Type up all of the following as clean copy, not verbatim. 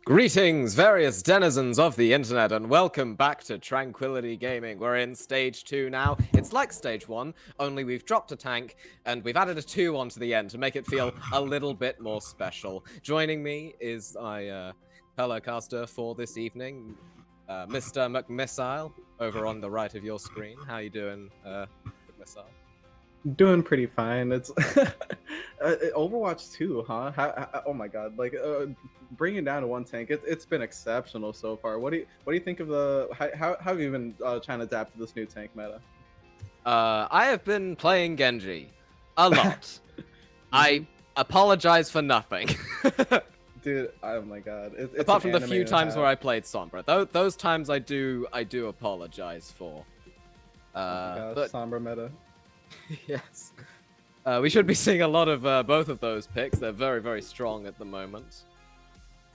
Greetings, various denizens of the internet, and welcome back to Tranquility Gaming. We're in Stage 2 now. It's like Stage 1, only we've dropped a tank, and we've added a 2 onto the end to make it feel a little bit more special. Joining me is my fellow caster for this evening, Mr. McMissile, over on the right of your screen. How you doing, McMissile? Doing pretty fine. It's Overwatch 2, huh? Oh my god! Like bringing it down to one tank, it's been exceptional so far. What do you think of the how have you been trying to adapt to this new tank meta? I have been playing Genji a lot. I apologize for nothing. Dude, oh my god! It's apart from the few times where I played Sombra, those times I do apologize for. But Sombra meta. Yes. We should be seeing a lot of both of those picks. They're very, very strong at the moment.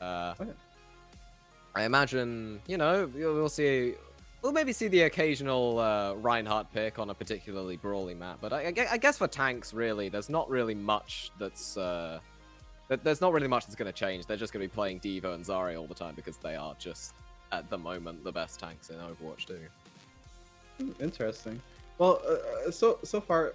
I imagine, you know, we'll maybe see the occasional Reinhardt pick on a particularly brawly map. But I guess for tanks, really, there's not really much that's going to change. They're just going to be playing Diva and Zarya all the time because they are just, at the moment, the best tanks in Overwatch 2. Interesting. Well, so far,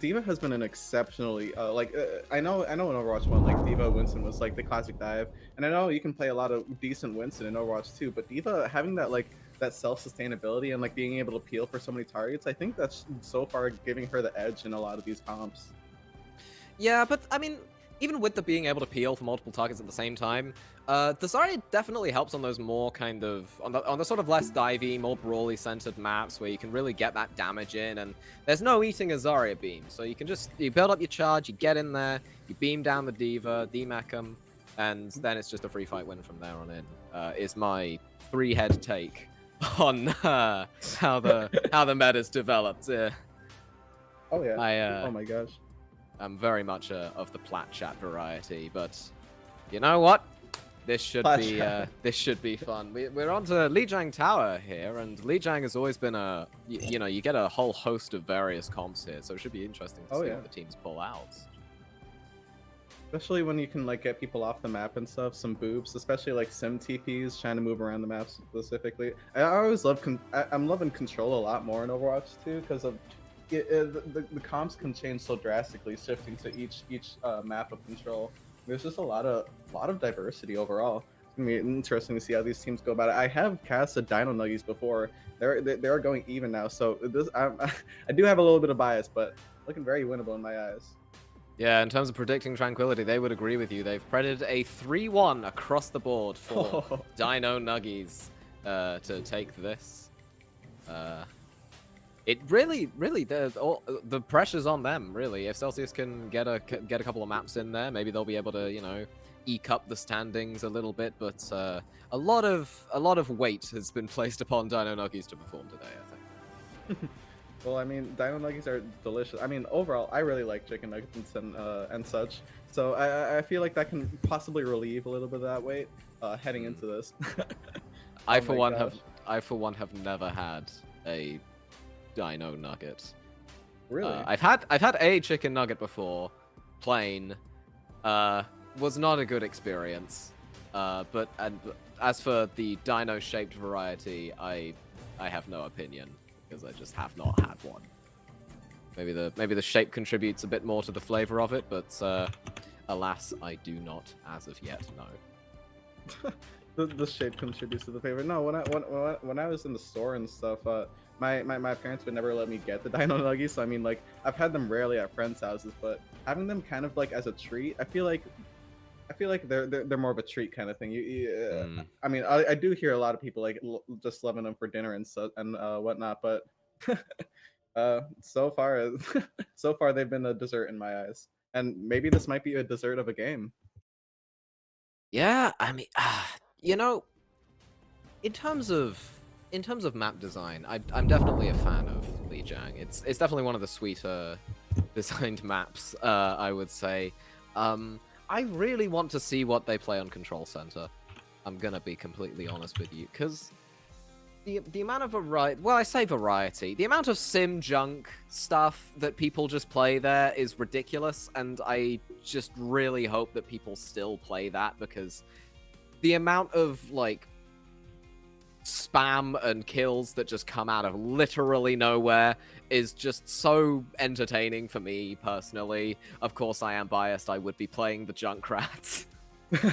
Diva has been an exceptionally I know in Overwatch 1, like Diva Winston was like the classic dive, and I know you can play a lot of decent Winston in Overwatch 2, but Diva having that self-sustainability and like being able to peel for so many targets, I think that's so far giving her the edge in a lot of these comps. Yeah, but I mean, even with the being able to peel for multiple targets at the same time, the Zarya definitely helps on those more kind of on the sort of less divey, more brawly centered maps where you can really get that damage in, and there's no eating a Zarya beam, so you can just build up your charge, you get in there, you beam down the Diva, demac them, and then it's just a free fight win from there on in. Is my 3-head take on how the meta's developed. Oh yeah. Oh my gosh. I'm very much of the plat chat variety, but you know what? This should be fun. We're on to Lijiang Tower here, and Lijiang has always been you get a whole host of various comps here, so it should be interesting to see what the teams pull out. Especially when you can like get people off the map and stuff, some boobs, especially like sim TPs trying to move around the map specifically. I always love I'm loving control a lot more in Overwatch 2 because of the comps can change so drastically, shifting to each map of control. There's just a lot of diversity overall. It's gonna be interesting to see how these teams go about it. I have casted Dino Nuggies before. They're going even now, so this I do have a little bit of bias, but looking very winnable in my eyes. Yeah, in terms of predicting Tranquility, they would agree with you. They've predicted a 3-1 across the board for Dino Nuggies to take this. It really, the pressure's on them. Really, if Celsius can get a couple of maps in there, maybe they'll be able to, eke up the standings a little bit. But a lot of weight has been placed upon Dino Nuggies to perform today, I think. Well, I mean, Dino Nuggies are delicious. I mean, overall, I really like chicken nuggets and such. So I feel like that can possibly relieve a little bit of that weight heading into this. I Oh for my one gosh. have never had a Dino Nugget. Really? I've had a chicken nugget before, plain. Was not a good experience. But as for the dino-shaped variety, I have no opinion because I just have not had one. Maybe the shape contributes a bit more to the flavor of it, but alas, I do not as of yet know. The shape contributes to the flavor. No, when I was in the store and stuff, my parents would never let me get the Dino Nuggies. So I mean, like I've had them rarely at friends' houses, but having them kind of like as a treat, I feel like they're more of a treat kind of thing. I mean, I do hear a lot of people like just loving them for dinner and so and whatnot, but so far so far they've been a dessert in my eyes, and maybe this might be a dessert of a game. Yeah, I mean, you know, in terms of map design, I'm definitely a fan of Lijiang. It's definitely one of the sweeter designed maps, I would say. I really want to see what they play on Control Center. I'm gonna be completely honest with you, because the amount of variety, well, I say variety, the amount of sim junk stuff that people just play there is ridiculous, and I just really hope that people still play that, because the amount of, like, spam and kills that just come out of literally nowhere is just so entertaining for me, personally. Of course, I am biased. I would be playing the Junkrats. I'm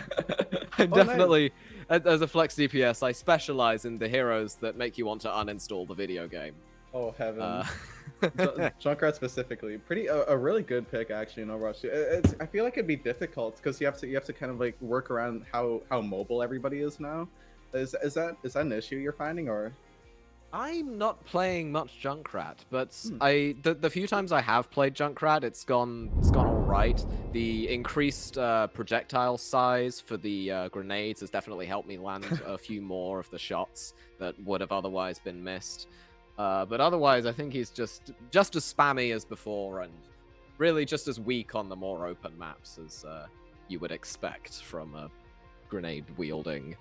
Oh, nice. definitely, as a flex DPS, I specialize in the heroes that make you want to uninstall the video game. Oh heavens. Junkrat specifically, a really good pick actually in Overwatch. I feel like it'd be difficult because you have to kind of like work around how mobile everybody is now. Is that an issue you're finding, or? I'm not playing much Junkrat, but Hmm. the few times I have played Junkrat, it's gone all right. The increased projectile size for the grenades has definitely helped me land a few more of the shots that would have otherwise been missed. But otherwise, I think he's just as spammy as before, and really just as weak on the more open maps as you would expect from a grenade wielding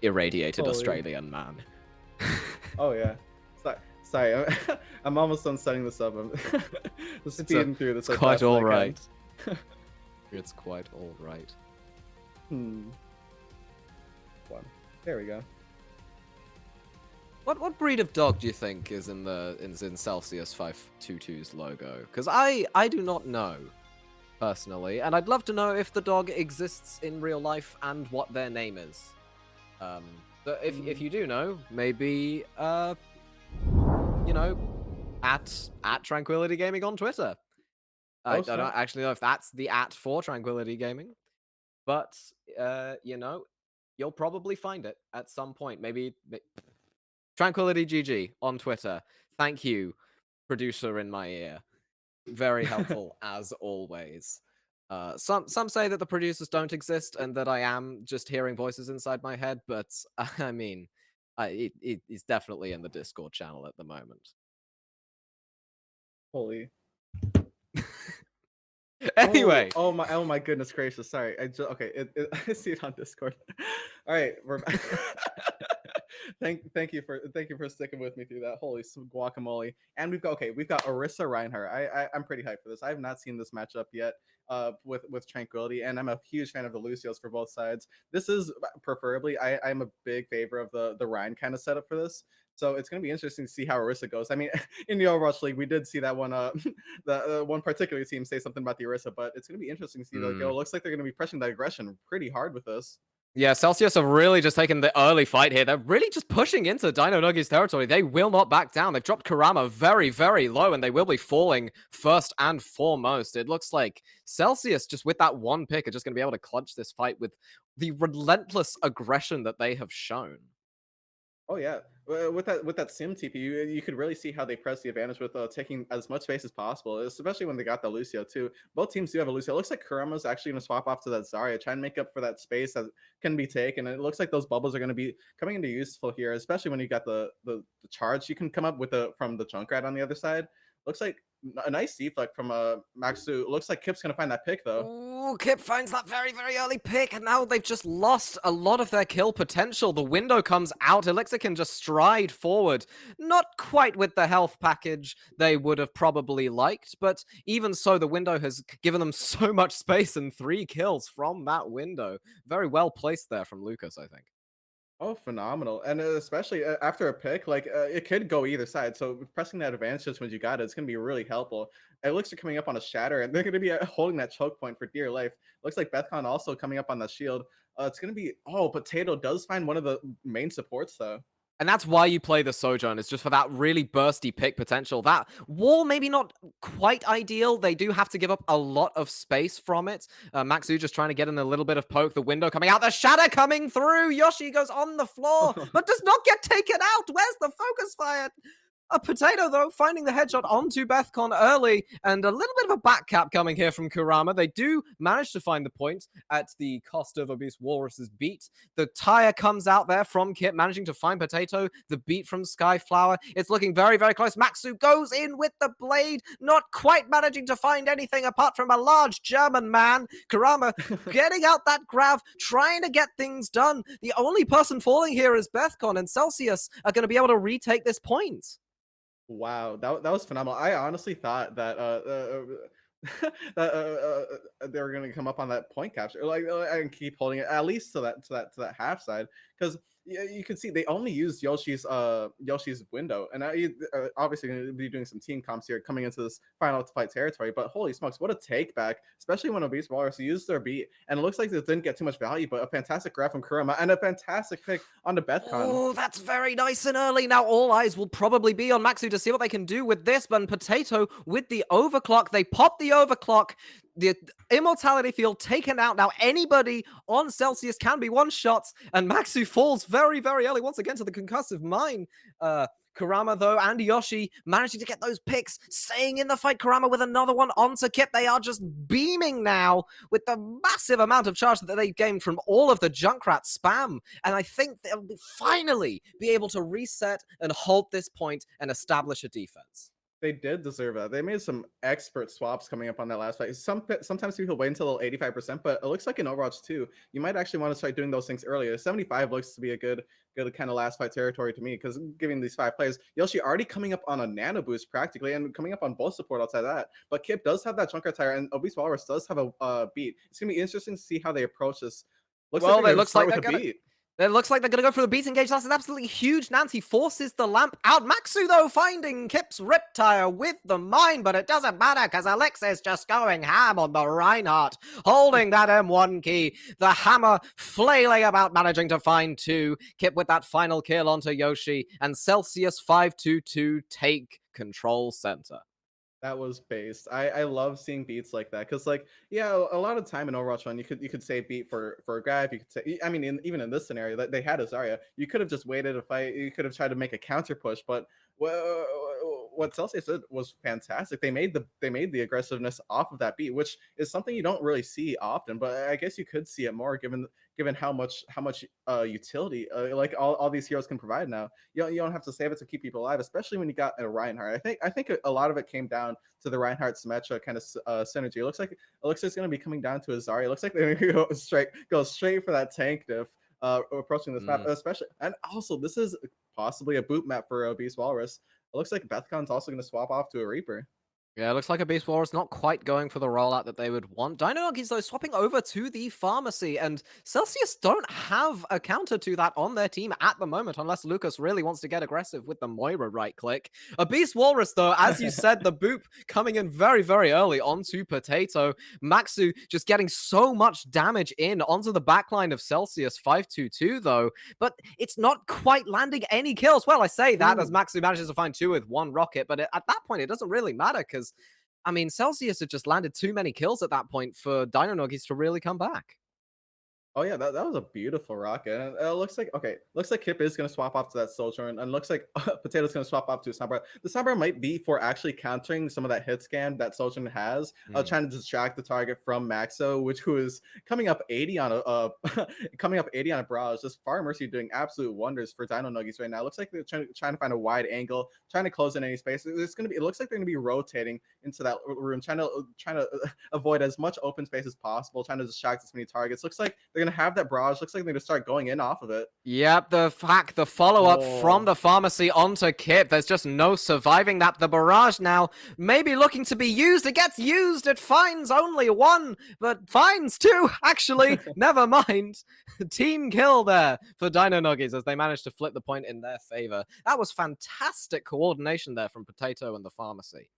irradiated Holy. Australian man. Oh yeah. Sorry, I'm almost done setting this up. I'm just speeding through this. It's as quite fast as I all can. right. It's quite all right. One. There we go. What breed of dog do you think is in Celsius 522's logo? Because I do not know personally, and I'd love to know if the dog exists in real life and what their name is. But if you do know, maybe you know, at Tranquility Gaming on Twitter. I Oh don't snap. actually know if that's the @ for Tranquility Gaming, but you'll probably find it at some point. Maybe Tranquility GG on Twitter. Thank you, producer in my ear. Very helpful as always. Some say that the producers don't exist and that I am just hearing voices inside my head, but I mean, it is definitely in the Discord channel at the moment. Holy. Anyway, Oh my goodness gracious. Sorry. Okay. I see it on Discord. All right, we're back. Thank you for sticking with me through that. Holy guacamole! And we've got Orisa Reinhardt. I'm pretty hyped for this. I have not seen this matchup yet. With Tranquility, and I'm a huge fan of the Lucios for both sides. This is preferably I'm a big favor of the Ryan kind of setup for this. So it's going to be interesting to see how Orisa goes. I mean, in the Overwatch League, we did see that one, the one particular team say something about the Orisa, but it's going to be interesting to see. Like, Hmm. it looks like they're going to be pressing that aggression pretty hard with this. Yeah, Celsius have really just taken the early fight here. They're really just pushing into Dino Nuggies territory. They will not back down. They've dropped Kurama very, very low, and they will be falling first and foremost. It looks like Celsius, just with that one pick, are just going to be able to clutch this fight with the relentless aggression that they have shown. Oh yeah, with that sim TP, you could really see how they press the advantage with taking as much space as possible, especially when they got the Lucio too. Both teams do have a Lucio. It looks like Kurama's actually going to swap off to that Zarya, try and make up for that space that can be taken. And it looks like those bubbles are going to be coming into useful here, especially when you got the charge. You can come up with the from the Junkrat on the other side. Looks like a nice deflect from Maxu. Looks like Kip's going to find that pick though. Ooh, Kip finds that very, very early pick, and now they've just lost a lot of their kill potential. The window comes out. Elixir can just stride forward. Not quite with the health package they would have probably liked, but even so, the window has given them so much space and 3 kills from that window. Very well placed there from Lucas, I think. Oh, phenomenal! And especially after a pick, like it could go either side. So pressing that advantage just when you got it, it's going to be really helpful. It looks like coming up on a shatter, and they're going to be holding that choke point for dear life. Looks like Bethcon also coming up on the shield. It's going to be Potato does find one of the main supports though. And that's why you play the Sojourn, is just for that really bursty pick potential. That wall, maybe not quite ideal. They do have to give up a lot of space from it. Maxu just trying to get in a little bit of poke. The window coming out. The shatter coming through. Yoshi goes on the floor, but does not get taken out. Where's the focus fire? A Potato, though, finding the headshot onto Bethcon early, and a little bit of a back cap coming here from Kurama. They do manage to find the point at the cost of Obese Walrus's beat. The tire comes out there from Kit, managing to find Potato. The beat from Skyflower. It's looking very, very close. Maxu goes in with the blade, not quite managing to find anything apart from a large German man. Kurama getting out that grav, trying to get things done. The only person falling here is Bethcon, and Celsius are going to be able to retake this point. Wow, that was phenomenal. I honestly thought that that they were gonna come up on that point capture, like and keep holding it at least to that half side, because you can see they only used Yoshi's window, and obviously going to be doing some team comps here coming into this final fight territory. But holy smokes, what a take back, especially when Obese Walrus used their beat, and it looks like this didn't get too much value, but a fantastic grab from Kurama and a fantastic pick on the Bethcon. Oh, that's very nice and early. Now all eyes will probably be on Maxu to see what they can do with this, but Potato with the overclock, they pop the overclock, the immortality field taken out. Now anybody on Celsius can be one shots, and Maxu falls very, very early once again to the concussive mine. Kurama, though, and Yoshi managing to get those picks, staying in the fight. Kurama with another one onto Kip. They are just beaming now with the massive amount of charge that they gained from all of the Junkrat spam. And I think they'll finally be able to reset and hold this point and establish a defense. They did deserve that. They made some expert swaps coming up on that last fight. Sometimes people wait until 85%, but it looks like in Overwatch 2, you might actually want to start doing those things earlier. 75 looks to be a good kind of last fight territory to me, because giving these 5 players, Yoshi already coming up on a nano boost practically, and coming up on both support outside that. But Kip does have that Junker tire, and Obese Walrus does have a beat. It's gonna be interesting to see how they approach this. Looks like Well, they're it gonna looks like start they're with a gonna. beat. It looks like they're going to go for the beat engage. That's an absolutely huge Nancy. Forces the lamp out. Maxu, though, finding Kip's Riptire with the mine, but it doesn't matter because Alexis just going ham on the Reinhardt, holding that M1 key. The hammer flailing about, managing to find 2. Kip with that final kill onto Yoshi, and Celsius 522 take control center. That was based. I love seeing beats like that, because like, yeah, a lot of time in Overwatch 1 you could say beat for a grab. You could say, I mean, even in this scenario that they had a Zarya, you could have just waited a fight. You could have tried to make a counter push, but what Celsius did was fantastic. They made the aggressiveness off of that beat, which is something you don't really see often, but I guess you could see it more given how much utility like all these heroes can provide now. You don't have to save it to keep people alive, especially when you got a Reinhardt. I think a lot of it came down to the Reinhardt Symmetra kind of synergy. It looks like it's going to be coming down to a Zarya. It looks like they're going to go straight for that tank diff. approaching this map, Mm. especially. And also, this is possibly a boot map for Beast Walrus. It looks like Bethcon's also going to swap off to a Reaper. Yeah, it looks like a Beast Walrus not quite going for the rollout that they would want. Dino Nuggies, though, swapping over to the Pharmacy, and Celsius don't have a counter to that on their team at the moment, unless Lucas really wants to get aggressive with the Moira right click. A Beast Walrus, though, as you said, the boop coming in very, very early onto Potato. Maxu just getting so much damage in onto the backline of Celsius 522, though, but it's not quite landing any kills. Well, I say that as Ooh. Maxu manages to find two with one rocket, but at that point, it doesn't really matter because I mean, Celsius had just landed too many kills at that point for Dino Nuggies to really come back. Oh yeah, that was a beautiful rocket. And it looks like okay, looks like Kip is gonna swap off to that soldier, and looks like Potato's gonna swap off to a Sombra. The Sombra might be for actually countering some of that hit scan that Soldier has, Mm. trying to distract the target from Maxo, which who is coming up 80 on a coming up 80 on a barrage. This Fire Mercy doing absolute wonders for Dino Nuggies right now. It looks like they're trying to find a wide angle, trying to close in any space. It's gonna be. It looks like they're gonna be rotating into that room, trying to avoid as much open space as possible, trying to distract as many targets. Looks like they're gonna have that barrage. Looks like they're gonna start going in off of it. Yep, the follow-up from Oh, the Pharmacy onto Kip. There's just no surviving that. The barrage now maybe looking to be used. It gets used. It finds only one, but finds two, actually. Never mind. Team kill there for Dino Nuggies as they managed to flip the point in their favor. That was fantastic coordination there from Potato and the Pharmacy.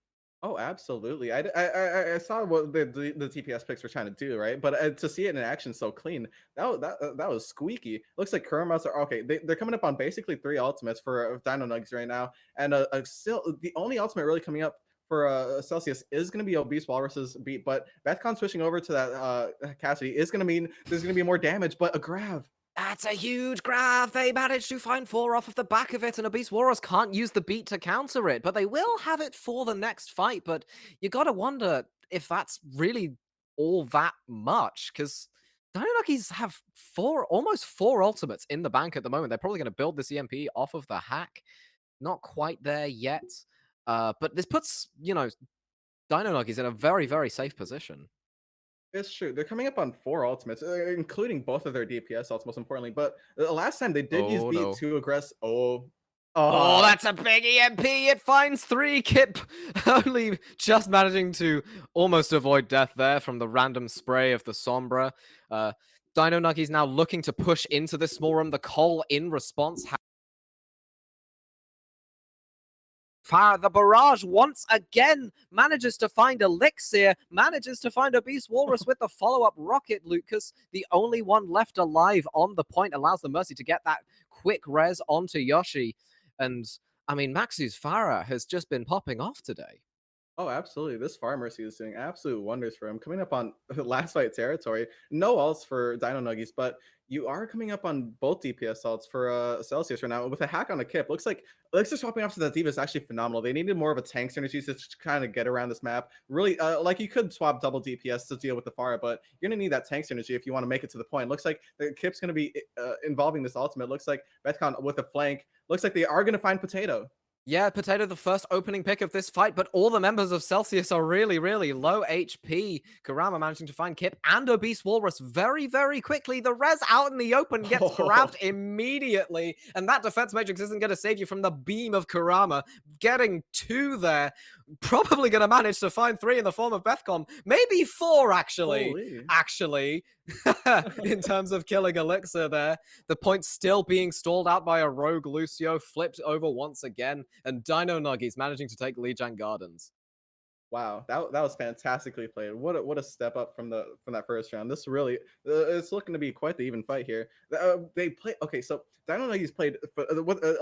oh, absolutely. I saw what the TPS picks were trying to do, right? But to see it in action so clean, that was squeaky. Looks like Kurmas are okay. They're coming up on basically three ultimates for Dino Nugs right now, and still the only ultimate really coming up for Celsius is going to be Obese Walrus's beat, but Bethcon switching over to that Cassidy is going to mean there's going to be more damage, but a grab. That's a huge grab. They managed to find four off of the back of it, and Obese Warriors can't use the beat to counter it, but they will have it for the next fight. But you gotta wonder if that's really all that much, because Dynamikes have almost four ultimates in the bank at the moment. They're probably going to build this EMP off of the hack. Not quite there yet. But this puts, Dino Nuggies in a very, very safe position. It's true. They're coming up on four ultimates, including both of their DPS ults, most importantly. But last time they did use Oh beat no. too aggressive. Oh, Oh, uh, that's a big EMP. It finds three. Kip only just managing to almost avoid death there from the random spray of the Sombra. Dino Nuggies now looking to push into this small room. The Cole in response. Fire the barrage once again manages to find Elixir, manages to find a Beast Walrus with the follow-up rocket. Lucas, the only one left alive on the point, allows the Mercy to get that quick res onto Yoshi. And I mean, Maxu's Farah has just been popping off today. oh, absolutely. This Fire Mercy is doing absolute wonders for him. Coming up on last fight territory. No ults for Dino Nuggies, but you are coming up on both DPS ults for Celsius right now. With a hack on a Kip, looks like swapping off to that Diva is actually phenomenal. They needed more of a tank synergy to kind of get around this map. Really, like you could swap double DPS to deal with the Fire, but you're gonna need that tank synergy if you want to make it to the point. Looks like the Kip's gonna be involving this ultimate. Looks like Bethcon with a flank. Looks like they are gonna find Potato. Yeah, Potato, the first opening pick of this fight, but all the members of Celsius are really, really low HP. Kurama managing to find Kip and Obese Walrus very, very quickly. The res out in the open gets grabbed immediately, and that defense matrix isn't going to save you from the beam of Kurama. Getting two there, probably going to manage to find three in the form of Bethcom. Maybe four, actually. Holy. Actually, in terms of killing Elixir there. The point still being stalled out by a rogue Lucio, flipped over once again, and Dino Nuggies managing to take Lijiang Gardens. Wow, that was fantastically played. What a step up from that first round. This really it's looking to be quite the even fight here. They play okay. So Dino Nuggies played for,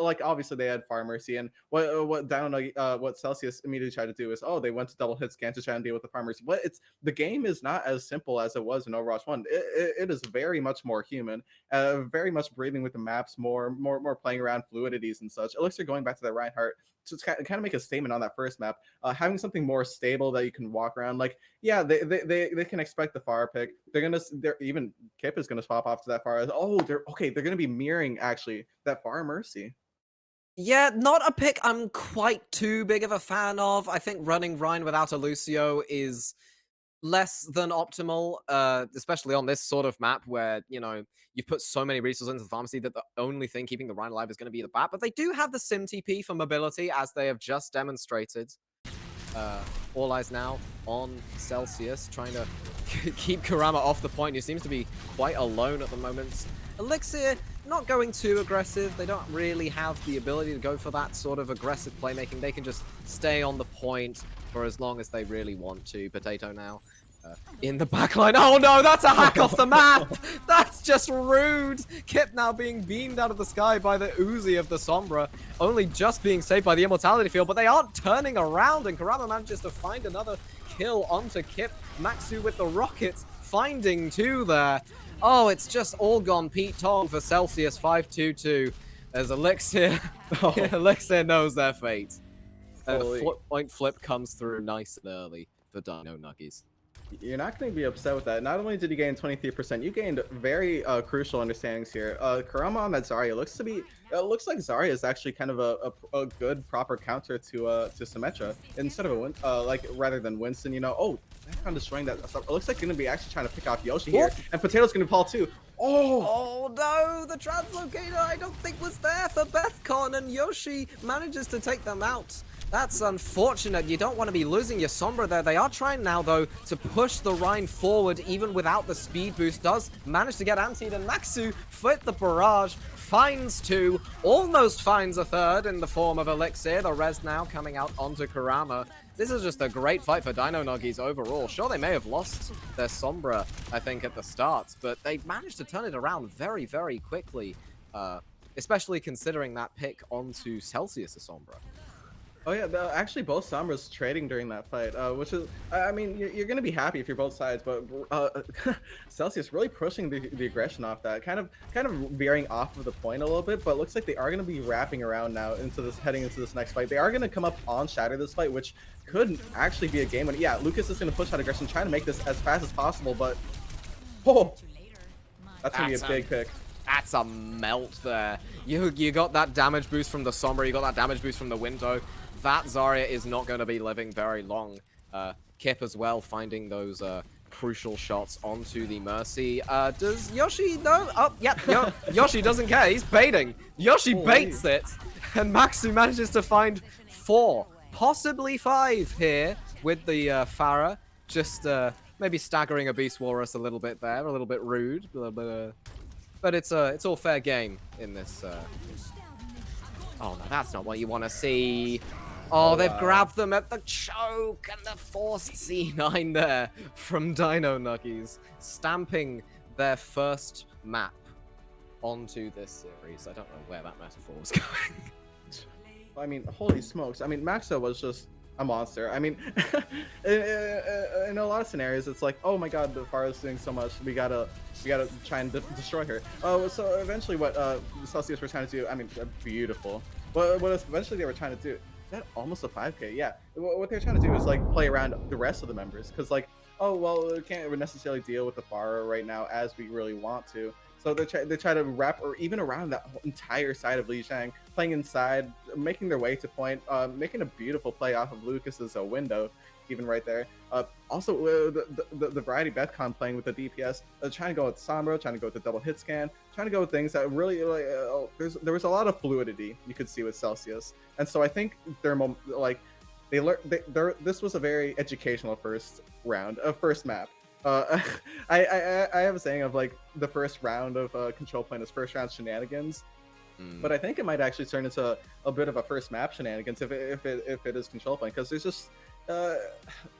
like obviously they had Fire Mercy, and what Dino Nuggies, what Celsius immediately tried to do is they went to double hit scan to try and deal with the Fire Mercy. But it's the game is not as simple as it was in Overwatch One. It is very much more human, very much breathing with the maps, more playing around fluidities and such. Elixir going back to the Reinhardt to kind of make a statement on that first map, having something more stable that you can walk around. Like, yeah, they can expect the fire pick. They're even Kip is gonna swap off to that fire. Oh, they're okay. They're gonna be mirroring actually that fire mercy. Yeah, not a pick I'm quite too big of a fan of. I think running Rhine without a Lucio is less than optimal, especially on this sort of map where, you've put so many resources into the pharmacy that the only thing keeping the Rhine alive is going to be the bat. But they do have the Sim TP for mobility, as they have just demonstrated. All eyes now on Celsius, trying to keep Kurama off the point. He seems to be quite alone at the moment. Elixir, not going too aggressive. They don't really have the ability to go for that sort of aggressive playmaking. They can just stay on the point for as long as they really want to. Potato now. In the backline. Oh no, that's a hack off the map! That's just rude! Kip now being beamed out of the sky by the Uzi of the Sombra, only just being saved by the Immortality Field, but they aren't turning around, and Kurama manages to find another kill onto Kip. Maxu with the rockets, finding two there. Oh, it's just all gone Pete Tong for Celsius 522, as Elixir, Elixir knows their fate. And a flip point flip comes through nice and early for Dino Nuggies. You're not going to be upset with that. Not only did you gain 23%, you gained very crucial understandings here. Kurama on that Zarya looks like Zarya is actually kind of a good proper counter to Symmetra instead of rather than Winston. Background destroying that stuff. It looks like going to be actually trying to pick off Yoshi here, and Potato's going to fall too. Oh no, the translocator I don't think was there for Bethcon, and Yoshi manages to take them out. That's unfortunate. You don't want to be losing your Sombra there. They are trying now, though, to push the Rhine forward, even without the speed boost. Does manage to get antied, and Maxu fit the barrage, finds two, almost finds a third in the form of Elixir. The res now coming out onto Kurama. This is just a great fight for Dino Nuggies overall. Sure, they may have lost their Sombra, I think, at the start, but they managed to turn it around very, very quickly, especially considering that pick onto Celsius' Sombra. Oh yeah, actually both Sombras trading during that fight, which is, I mean, you're gonna be happy if you're both sides, but Celsius really pushing the aggression off that, kind of veering off of the point a little bit, but it looks like they are gonna be wrapping around now heading into this next fight. They are gonna come up on Shatter this fight, which could actually be a game when, yeah, Lucas is gonna push that aggression, trying to make this as fast as possible, but that's gonna be a big pick. That's a melt there. You got that damage boost from the Sombra, you got that damage boost from the Window. That Zarya is not going to be living very long. Kip as well, finding those crucial shots onto the Mercy. Does Yoshi know? Oh, yep, Yoshi doesn't care. He's baiting. Yoshi baits it. And Maxu manages to find 4, possibly 5 here with the Pharah. Just maybe staggering a Beast Walrus a little bit there. A little bit rude. A little bit, but it's all fair game in this. Oh, no, that's not what you want to see. Oh, they've grabbed them at the choke and the forced C9 there from Dino Nuggies, stamping their first map onto this series. I don't know where that metaphor was going. I mean, holy smokes. I mean, Maxo was just a monster. I mean, in a lot of scenarios, it's like, oh my god, the Pharah's doing so much. We gotta try and destroy her. Oh, so eventually what Celsius were trying to do, I mean, beautiful. What eventually they were trying to do, that almost a 5k, yeah. What they're trying to do is like play around the rest of the members, because like, oh well, we can't necessarily deal with the Pharah right now as we really want to. So they try to wrap or even around that entire side of Lijiang, playing inside, making their way to point, making a beautiful play off of Lucas's window, even right there. Also, the variety Bethcon playing with the DPS, trying to go with Sombra, trying to go with the double hit scan, trying to go with things that really, there was a lot of fluidity you could see with Celsius. And so I think this was a very educational first map. I have a saying of like the first round of control point is first round shenanigans, but I think it might actually turn into a bit of a first map shenanigans if it is control point, because there's just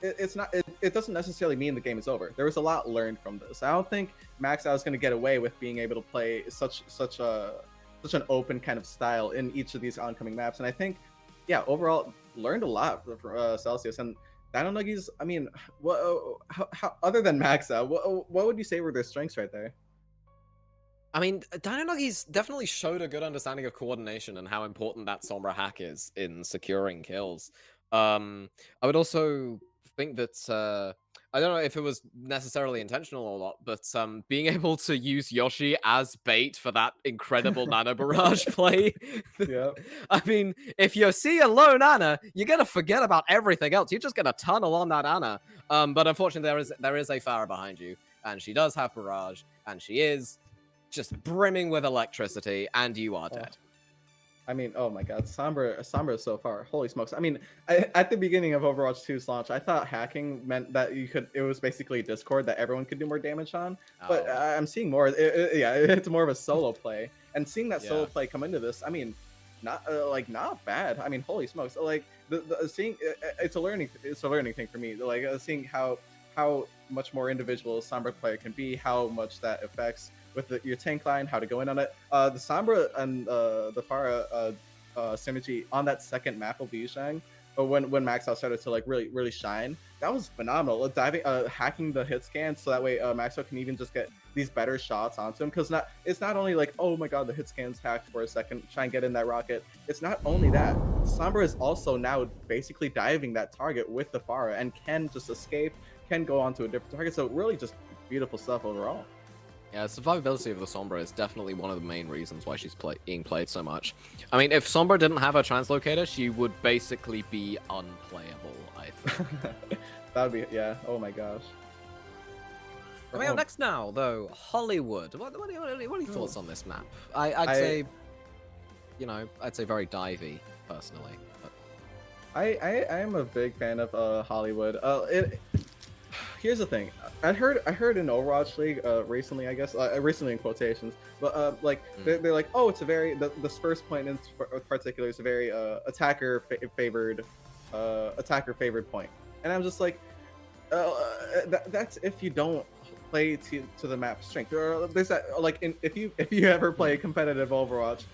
it doesn't necessarily mean the game is over. There was a lot learned from this. I don't think Max Out is going to get away with being able to play such an open kind of style in each of these oncoming maps, and I think, yeah, overall learned a lot from Celsius. And Dino Nuggies, I mean, how other than Max Out, what would you say were their strengths right there? I mean, Dino Nuggies definitely showed a good understanding of coordination and how important that Sombra hack is in securing kills. I would also think that I don't know if it was necessarily intentional or not, but being able to use Yoshi as bait for that incredible Nano Barrage play. Yeah. I mean, if you see a low Nana, you're gonna forget about everything else. You're just gonna tunnel on that Nana. But unfortunately, there is a Farah behind you, and she does have Barrage, and she is just brimming with electricity, and you are dead. I mean, oh my God, Sombra so far. Holy smokes! I mean, at the beginning of Overwatch 2's launch, I thought hacking meant that you could. It was basically Discord that everyone could do more damage on. But Oh, I'm seeing more. Yeah, it's more of a solo play, and seeing that solo yeah. play come into this, I mean, not not bad. I mean, holy smokes! Like the seeing it's a learning thing for me. Like seeing how much more individual a Sombra player can be, how much that affects with your tank line, how to go in on it. The Sombra and the Pharah synergy on that second map of Lijiang, when Maxwell started to like really shine, that was phenomenal. Diving, hacking the hit scan so that way Maxwell can even just get these better shots onto him. Because it's not only like, oh my God, the hit scan's hacked for a second, try and get in that rocket. It's not only that. Sombra is also now basically diving that target with the Pharah and can just escape, can go on to a different target. So really just beautiful stuff overall. Yeah, the survivability of the Sombra is definitely one of the main reasons why she's being played so much. I mean, if Sombra didn't have her translocator, she would basically be unplayable, I think. That would be, yeah, oh my gosh. Coming up next now, though, Hollywood. What are your thoughts on this map? I'd say, you know, I'd say very divey, personally. But... I am a big fan of Hollywood. Here's the thing. I heard in Overwatch League recently, I guess, recently in quotations, but like they're like, oh, it's a very this first point in particular is a very attacker favored point, and I'm just like, that's if you don't play to the map strength. There's that like if you ever play competitive Overwatch,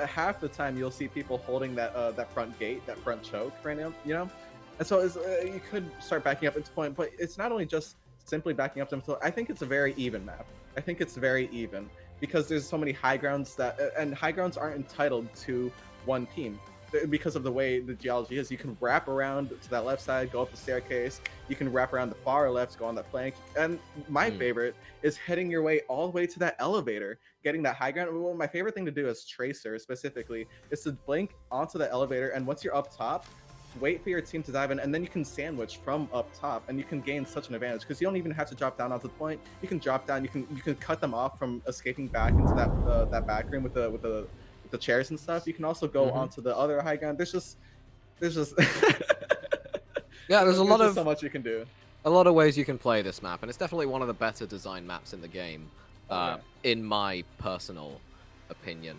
half the time you'll see people holding that front gate, that front choke right now, you know. And so you could start backing up into point, but it's not only just simply backing up them. So I think it's a very even map. I think it's very even because there's so many high grounds and high grounds aren't entitled to one team because of the way the geology is. You can wrap around to that left side, go up the staircase. You can wrap around the far left, go on that flank. And my favorite is heading your way all the way to that elevator, getting that high ground. Well, my favorite thing to do as Tracer specifically is to blink onto the elevator, and once you're up top, wait for your team to dive in, and then you can sandwich from up top, and you can gain such an advantage because you don't even have to drop down onto the point. You can drop down. You can cut them off from escaping back into that back room with the chairs and stuff. You can also go onto the other high ground. There's just yeah, there's a lot of so much you can do. A lot of ways you can play this map, and it's definitely one of the better designed maps in the game, in my personal opinion.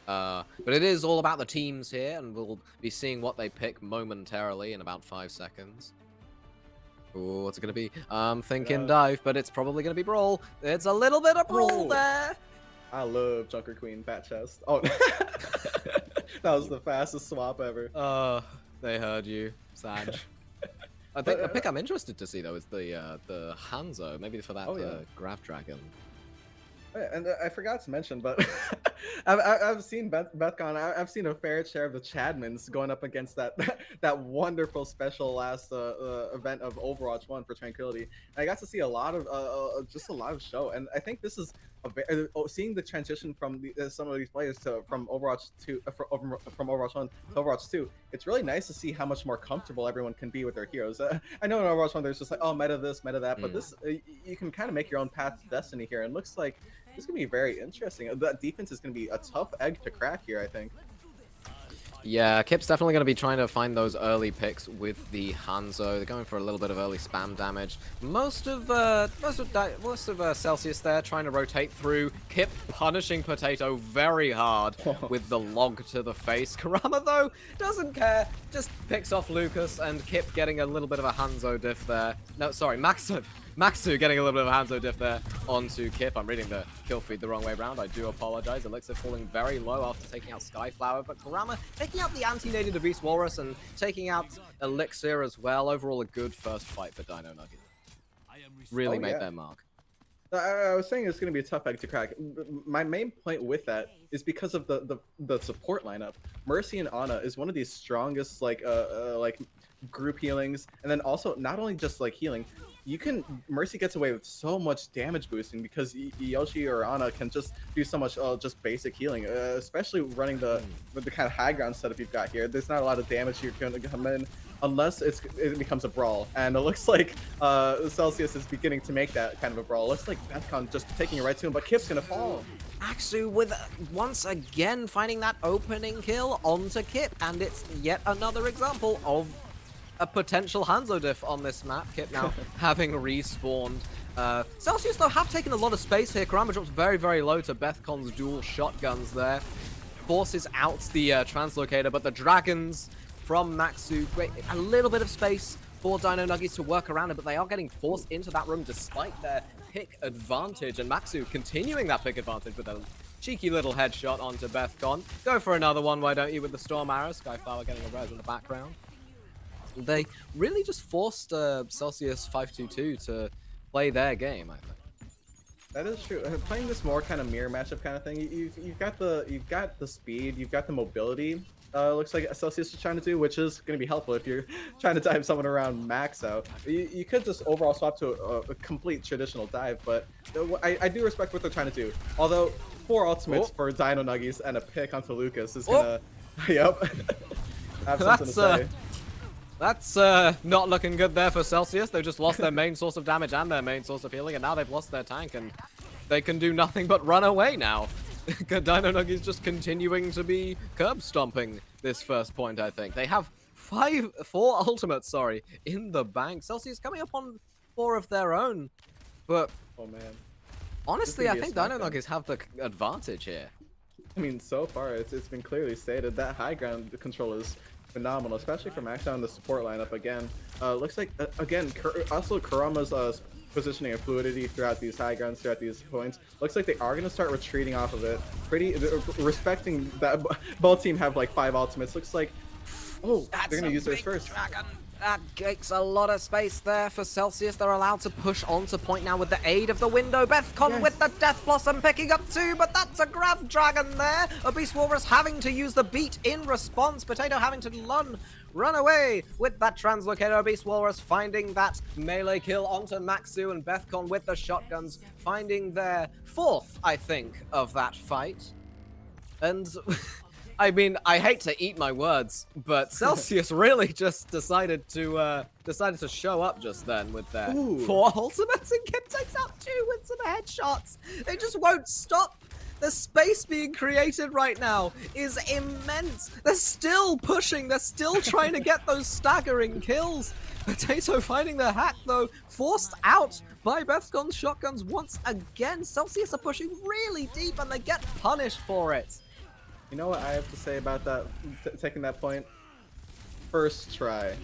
But it is all about the teams here, and we'll be seeing what they pick momentarily in about 5 seconds. Ooh, what's it going to be? I'm thinking dive, but it's probably going to be brawl. It's a little bit of brawl there. I love Junker Queen Fat Chest. Oh, that was the fastest swap ever. They heard you, Sag. I think a pick I'm interested to see though is the Hanzo, maybe for that Grav Dragon. And I forgot to mention, but I've seen Bethcon. I've seen a fair share of the Chadmans going up against that wonderful special last event of Overwatch 1 for Tranquility. And I got to see a lot of just a lot of show, and I think this is seeing the transition from some of these players from Overwatch 2 from Overwatch 1 to Overwatch 2. It's really nice to see how much more comfortable everyone can be with their heroes. I know in Overwatch 1 there's just like, oh, meta this, meta that, but this you can kind of make your own path to destiny here, and looks like it's gonna be very interesting. That defense is gonna be a tough egg to crack here, I think. Yeah, Kip's definitely going to be trying to find those early picks with the Hanzo. They're going for a little bit of early spam damage. Most of Celsius there trying to rotate through. Kip punishing Potato very hard with the log to the face. Kurama, though, doesn't care. Just picks off Lucas, and Kip getting a little bit of a Hanzo diff there. No, sorry, Maxu getting a little bit of a Hanzo diff there onto Kip. I'm reading the kill feed the wrong way around. I do apologize. Elixir falling very low after taking out Skyflower, but Kurama taking out the anti-native to Beast Walrus and taking out Elixir as well. Overall, a good first fight for Dino Nuggies. Really made their mark. I was saying it's going to be a tough egg to crack. My main point with that is because of the support lineup. Mercy and Ana is one of the strongest group healings, and then also not only just like healing, Mercy gets away with so much damage boosting because Yoshi or Ana can just do so much just basic healing, especially running the kind of high ground setup you've got here. There's not a lot of damage you're going to come in unless it becomes a brawl, and it looks like Celsius is beginning to make that kind of a brawl. It looks like Deathcon just taking it right to him, but Kip's gonna fall. Maxu with once again finding that opening kill onto Kip, and it's yet another example of a potential Hanzo diff on this map. Kip now having respawned. Celsius though have taken a lot of space here. Karama drops very, very low to Bethcon's dual shotguns there. Forces out the translocator, but the dragons from Maxu, a little bit of space for Dino Nuggies to work around it, but they are getting forced into that room despite their pick advantage, and Maxu continuing that pick advantage with a cheeky little headshot onto Bethcon. Go for another one, why don't you, with the Storm Arrow. Skyflower getting a res in the background. They really just forced Celsius 522 to play their game, I think. That is true. Playing this more kind of mirror matchup kind of thing, you've got the speed, you've got the mobility. Looks like Celsius is trying to do, which is going to be helpful if you're trying to dive someone around max out. You could just overall swap to a complete traditional dive, but I do respect what they're trying to do. Although 4 ultimates for Dino Nuggies and a pick onto Lucas is gonna, yep, have something to say. That's not looking good there for Celsius. They've just lost their main source of damage and their main source of healing, and now they've lost their tank, and they can do nothing but run away now. Dino Nuggies just continuing to be curb stomping this first point, I think. They have 4 ultimates, sorry, in the bank. Celsius coming up on 4 of their own, but oh man, honestly, I think Dino Nuggies have the advantage here. I mean, so far it's been clearly stated that high ground control is phenomenal, especially for Max on the support lineup again. Looks like again also Kurama's positioning and fluidity throughout these high grounds, throughout these points. Looks like they are going to start retreating off of it. Respecting that both team have like 5 ultimates. Looks like, oh, they're going to use theirs first. Dragon. That takes a lot of space there for Celsius. They're allowed to push onto point now with the aid of the window. Bethcon with the Death Blossom picking up 2, but that's a Grav Dragon there. A Beast Walrus having to use the beat in response. Potato having to run away with that translocator. Beast Walrus finding that melee kill onto Maxu, and Bethcon with the shotguns finding their 4th, I think, of that fight. And I mean, I hate to eat my words, but Celsius really just decided to show up just then with their 4 ultimates, and Kip takes out 2 with some headshots. They just won't stop. The space being created right now is immense. They're still pushing. They're still trying to get those staggering kills. Potato finding their hack, though, forced out by Bethcon's shotguns once again. Celsius are pushing really deep, and they get punished for it. You know what I have to say about that, taking that point? First try.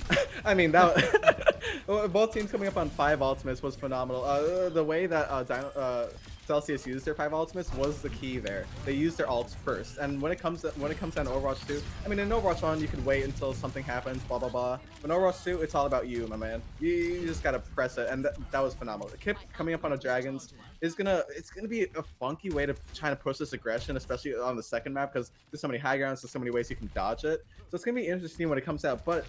I mean, that both teams coming up on 5 ultimates was phenomenal. The way that Celsius used their 5 ultimates was the key there. They used their ults first, and when it comes down to Overwatch 2, I mean, in Overwatch 1 you can wait until something happens, blah blah blah. But in Overwatch 2, it's all about you, my man. You just gotta press it, and that was phenomenal. Kip coming up on a Dragons is gonna be a funky way to try to push this aggression, especially on the second map, because there's so many high grounds, there's so many ways you can dodge it. So it's gonna be interesting when it comes out. But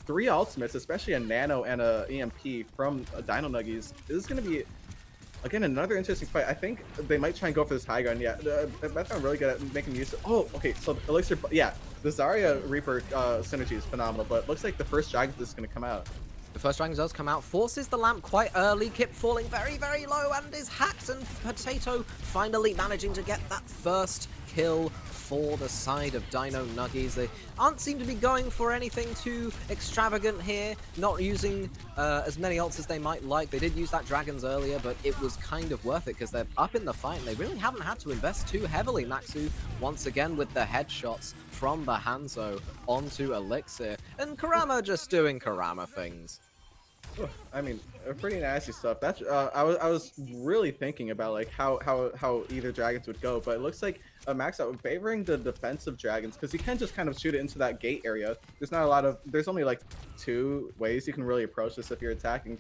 3 ultimates, especially a Nano and a EMP from Dino Nuggies, this is gonna be, again, another interesting fight. I think they might try and go for this high ground. Yeah, I'm really good at making use of. Oh, okay. So Elixir, yeah, the Zarya Reaper synergy is phenomenal, but it looks like the first Dragon is going to come out. The first Dragon does come out, forces the lamp quite early. Kip falling very, very low and is hacked, and Potato finally managing to get that first kill for the side of Dino Nuggies. They aren't seem to be going for anything too extravagant here, not using as many ults as they might like. They did use that Dragons earlier, but it was kind of worth it because they're up in the fight and they really haven't had to invest too heavily. Maxu once again with the headshots from the Hanzo onto Elixir, and Karama just doing Karama things. I mean, pretty nasty stuff. That's I was really thinking about like how either Dragons would go, but it looks like Max out favoring the defensive Dragons because you can just kind of shoot it into that gate area. There's only like 2 ways you can really approach this if you're attacking,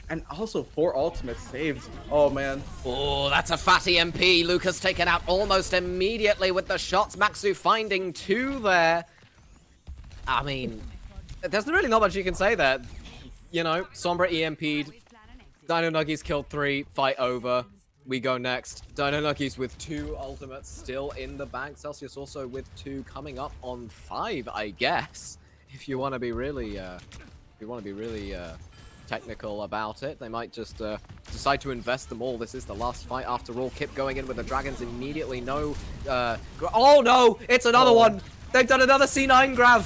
and also 4 ultimates saved. Oh man. Oh, that's a fatty MP. Lucas taken out almost immediately with the shots. Maxu finding 2 there. I mean, There's really not much you can say there. You know, Sombra EMP'd, Dino Nuggies killed 3, fight over. We go next. Dino Nuggies with 2 ultimates still in the bag. Celsius also with 2 coming up on 5, I guess. If you want to be really, technical about it, they might just decide to invest them all. This is the last fight after all. Kip going in with the dragons immediately. No, oh no! It's another one. They've done another C9 grab.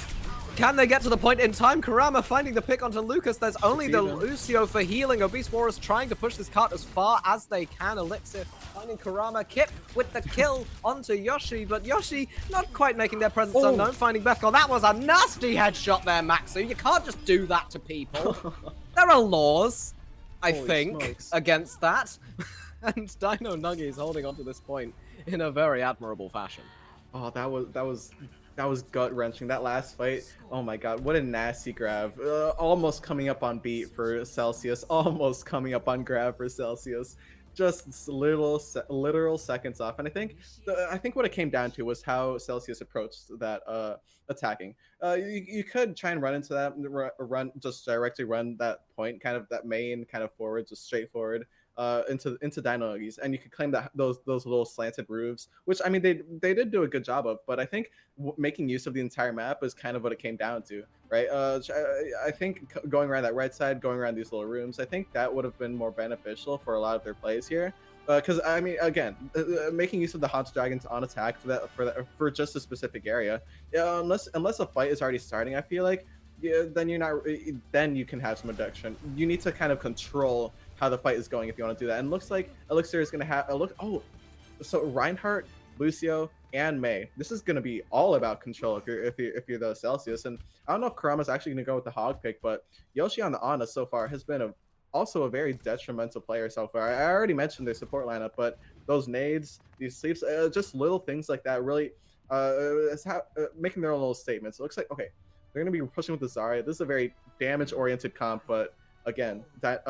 Can they get to the point in time? Kurama finding the pick onto Lucas. There's only the Lucio for healing. Obese Warriors trying to push this cart as far as they can. Elixir finding Kurama. Kip with the kill onto Yoshi, but Yoshi not quite making their presence unknown. Finding Bethcon. That was a nasty headshot there, Maxu. You can't just do that to people. There are laws, I think, against that. And Dino Nuggies holding on to this point in a very admirable fashion. Oh, that was gut-wrenching. That last fight, oh my god, what a nasty grab. Almost coming up on beat for Celsius, almost coming up on grab for Celsius. Just literal seconds off. And I think what it came down to was how Celsius approached that attacking. You could try and run into that, just directly run that point, kind of that main kind of forward, just straightforward. Into Dino Nuggies, and you could claim that those little slanted roofs, which I mean they did do a good job of, but I think making use of the entire map is kind of what it came down to, right? I think going around that right side, going around these little rooms, I think that would have been more beneficial for a lot of their plays here. Because I mean, again, making use of the Haunted Dragons on attack for just a specific area, unless a fight is already starting, I feel like, then you can have some reduction. You need to kind of control how the fight is going if you want to do that. And looks like Elixir is going to have a look. Oh, so Reinhardt, Lucio, and May. This is going to be all about control if you're the Celsius. And I don't know if Kurama's actually going to go with the hog pick, but Yoshi on the Ana so far has been also a very detrimental player so far. I already mentioned their support lineup, but those nades, these sleeps, just little things like that really making their own little statements. It looks like, okay, they're going to be pushing with the Zarya. This is a very damage-oriented comp, but again, that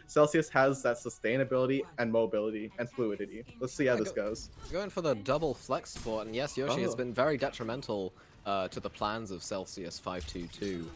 Celsius has that sustainability and mobility and fluidity. Let's see how this goes. Going for the double flex support, and yes, Yoshi has been very detrimental to the plans of Celsius 522.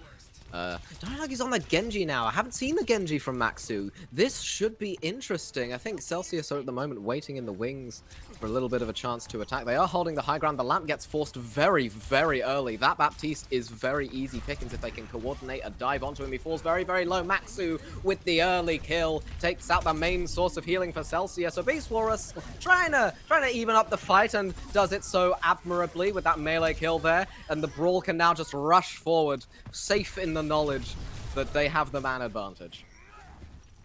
Dino Nuggies on the Genji now. I haven't seen the Genji from Maxu. This should be interesting. I think Celsius are at the moment waiting in the wings for a little bit of a chance to attack. They are holding the high ground. The lamp gets forced very, very early. That Baptiste is very easy pickings if they can coordinate a dive onto him. He falls very, very low. Maxu with the early kill takes out the main source of healing for Celsius. Obese Walrus trying to even up the fight and does it so admirably with that melee kill there. And the Brawl can now just rush forward, safe in the knowledge that they have the man advantage.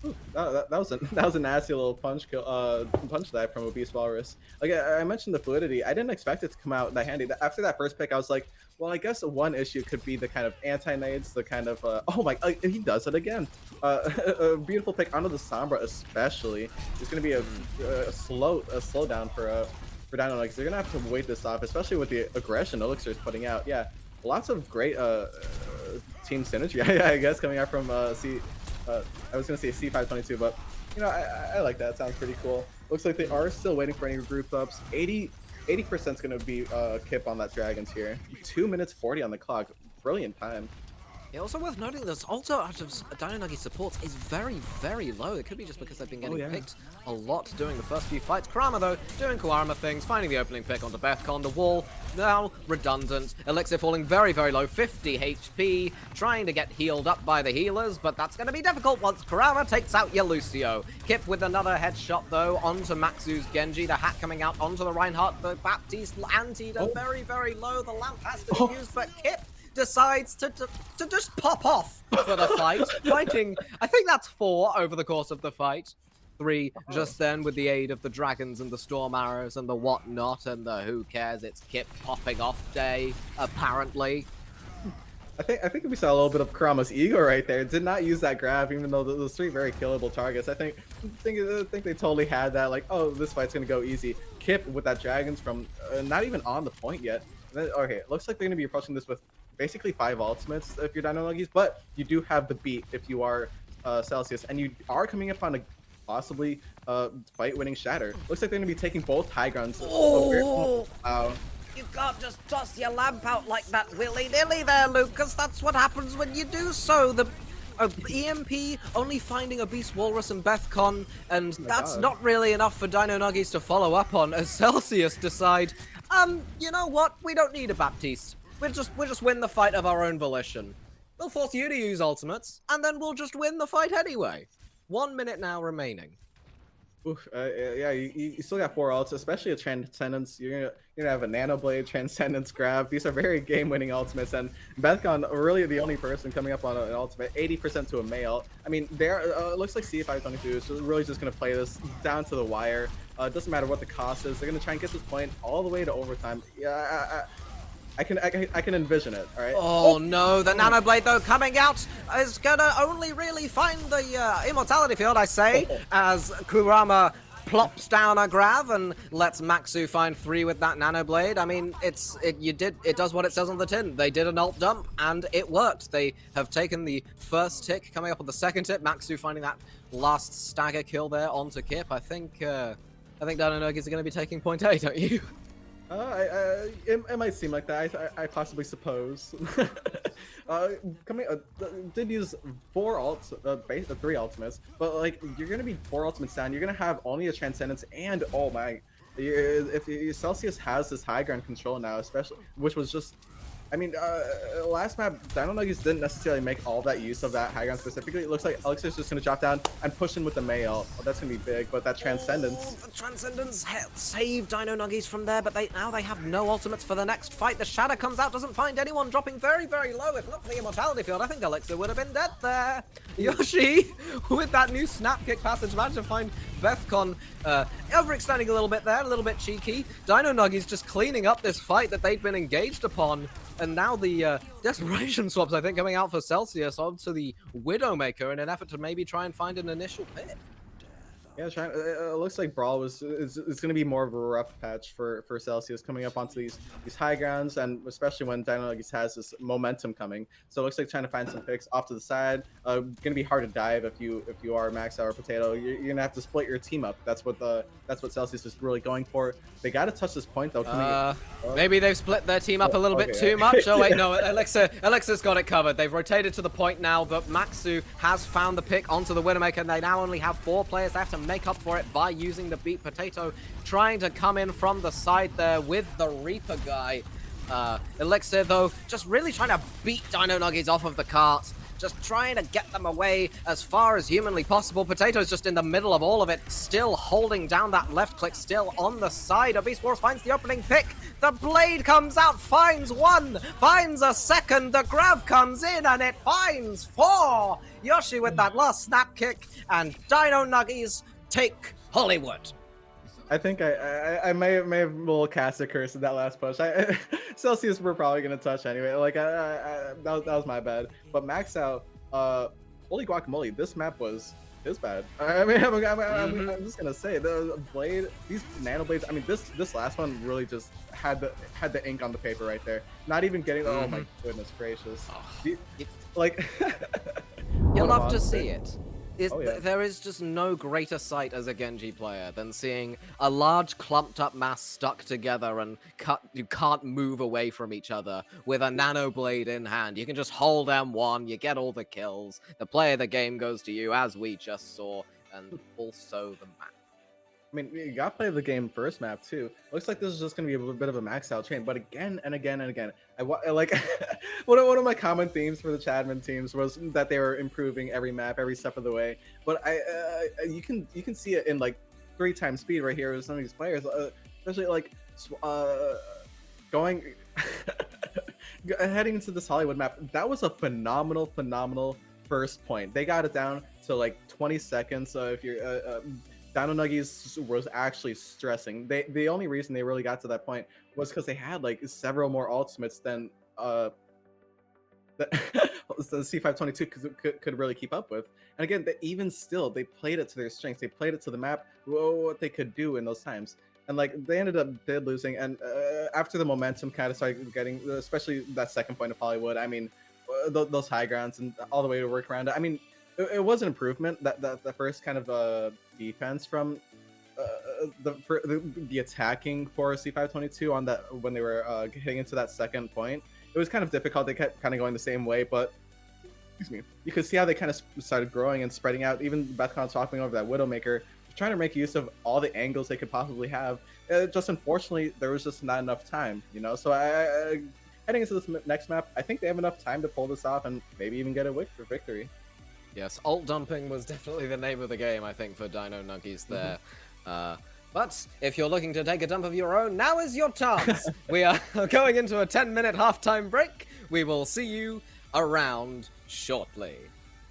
Ooh, that was a nasty little punch dive from Obese Walrus. Like I mentioned the fluidity. I didn't expect it to come out that handy. After that first pick, I was like, well, I guess one issue could be the kind of anti-nades, the kind of oh my, he does it again. A beautiful pick onto the Sombra, especially. It's going to be a slowdown for Dino Nuggies. They're going to have to wait this off, especially with the aggression Elixir is putting out. Yeah, lots of great team synergy, I guess, coming out from I was gonna say C522, but you know, I like that. It sounds pretty cool. Looks like they are still waiting for any group ups. 80% is gonna be Kip on that Dragons here. 2 minutes 40 on the clock. Brilliant time. Yeah, also worth noting that also out of Dino Nuggies supports is very, very low. It could be just because they've been getting picked a lot during the first few fights. Kurama, though, doing Kurama things, finding the opening pick onto Bethcon. The wall now redundant. Elixir falling very, very low, 50 HP, trying to get healed up by the healers, but that's going to be difficult once Kurama takes out your Lucio. Kip with another headshot, though, onto Maxu's Genji. The hat coming out onto the Reinhardt. The Baptiste antied very, very low. The lamp has to be used, but Kip decides to just pop off for the fight, fighting, I think that's 4 over the course of the fight. 3 just then with the aid of the dragons and the storm arrows and the whatnot and the who cares, it's Kip popping off day, apparently. I think we saw a little bit of Kurama's ego right there. Did not use that grab, even though those 3 very killable targets. I think they totally had that, like, oh, this fight's gonna go easy. Kip with that dragons from not even on the point yet. Then, okay, it looks like they're gonna be approaching this with basically 5 ultimates if you're Dino Nuggies, but you do have the beat if you are Celsius, and you are coming up on a possibly fight-winning Shatter. Looks like they're going to be taking both high grounds. Oh! Wow. You can't just toss your lamp out like that willy-nilly there, Lucas. That's what happens when you do so. The EMP only finding a Beast Walrus and Bethcon, and Oh my that's God. not really enough for Dino Nuggies to follow up on as Celsius decide, you know what? We don't need a Baptiste. We'll just win the fight of our own volition. We'll force you to use ultimates, and then we'll just win the fight anyway. 1 minute now remaining. Oof, yeah, you still got 4 ults, especially a Transcendence. You're gonna have a Nano Blade, Transcendence Grab. These are very game-winning ultimates, and Bethcon really the only person coming up on an ultimate, 80% to a male. I mean, it looks like C522 is really just gonna play this down to the wire. It doesn't matter what the cost is. They're gonna try and get this point all the way to overtime. Yeah, I can envision it. All right. Oh no, the Nano Blade though coming out is gonna only really find the Immortality Field, I say, as Kurama plops down a grab and lets Maxu find 3 with that Nano Blade. I mean, it does what it says on the tin. They did an ult dump and it worked. They have taken the first tick, coming up with the second tick. Maxu finding that last stagger kill there onto Kip. I think Dino Nuggies are going to be taking point A, don't you? It might seem like that. I possibly suppose. Did use 4 ults, 3 ultimates, but like you're gonna be 4 ultimates down. You're gonna have only a Transcendence, and oh my, if Celsius has this high ground control now, especially, which was just. I mean, last map, Dino Nuggies didn't necessarily make all that use of that high ground specifically. It looks like Elixir's just going to drop down and push in with the Mail. Oh, that's going to be big, but that Transcendence... Oh, the Transcendence saved Dino Nuggies from there, but now they have no ultimates for the next fight. The Shadow comes out, doesn't find anyone, dropping very, very low. If not for the Immortality Field, I think Elixir would have been dead there. Yoshi, with that new Snap Kick passage, managed to find Bethcon overextending a little bit there, a little bit cheeky. Dino Nuggies just cleaning up this fight that they'd been engaged upon. And now the Desperation Swaps, I think, coming out for Celsius onto the Widowmaker in an effort to maybe try and find an initial pick. Yeah, it looks like Brawl it's going to be more of a rough patch for Celsius coming up onto these high grounds, and especially when Dino Nuggies has this momentum coming. So it looks like trying to find some picks off to the side. Going to be hard to dive if you are Max or Potato. You're going to have to split your team up. That's what Celsius is really going for. They got to touch this point though. Maybe they've split their team up a little bit too much. Oh wait, no, Elixir's got it covered. They've rotated to the point now, but Maxu has found the pick onto the Widowmaker, and they now only have 4 players left to make up for it by using the Beat Potato, trying to come in from the side there with the Reaper guy. Elixir, though, just really trying to beat Dino Nuggies off of the cart. Just trying to get them away as far as humanly possible. Potato's just in the middle of all of it, still holding down that left click, still on the side. Beast Wars finds the opening pick. The blade comes out, finds 1, finds a second. The grab comes in, and it finds 4. Yoshi with that last snap kick, and Dino Nuggies take Hollywood. I think I may have a little cast a curse in that last push. Celsius were probably gonna touch anyway. Like that was my bad. But Max Out, holy guacamole! This map was bad. I mean, I'm just gonna say the blade, these Nano Blades. I mean, this last one really just had the ink on the paper right there. Not even getting. Oh my goodness gracious! Like you'll love to see it. Yeah. There is just no greater sight as a Genji player than seeing a large clumped up mass stuck together and you can't move away from each other with a Nano Blade in hand. You can just hold M1, you get all the kills, the play of the game goes to you, as we just saw, and also the map. I mean, you got to play the game first map too. Looks like this is just going to be a bit of a max out train, but again and again and again, I like one of my common themes for the Chadman teams was that they were improving every map, every step of the way. But you can see it in like 3 times speed right here with some of these players, especially like going heading into this Hollywood map. That was a phenomenal first point. They got it down to like 20 seconds. So if you're Dino Nuggies was actually stressing. The only reason they really got to that point was because they had like several more ultimates than the C522 could really keep up with. And again, even still, they played it to their strengths. They played it to the map, what they could do in those times. And like they ended up losing. And after the momentum kind of started getting, especially that second point of Hollywood, I mean, those high grounds and all the way to work around it. I mean, it was an improvement, that the first kind of defense from the attacking for C522 on that when they were hitting into that second point, it was kind of difficult. They kept kind of going the same way, but excuse me, you could see how they kind of started growing and spreading out. Even Bethcon talking over that Widowmaker, trying to make use of all the angles they could possibly have. Just unfortunately, there was just not enough time, you know. So heading into this next map, I think they have enough time to pull this off and maybe even get a victory. Yes, ult dumping was definitely the name of the game, I think, for Dino Nuggies there. But if you're looking to take a dump of your own, now is your chance. We are going into a 10-minute halftime break. We will see you around shortly.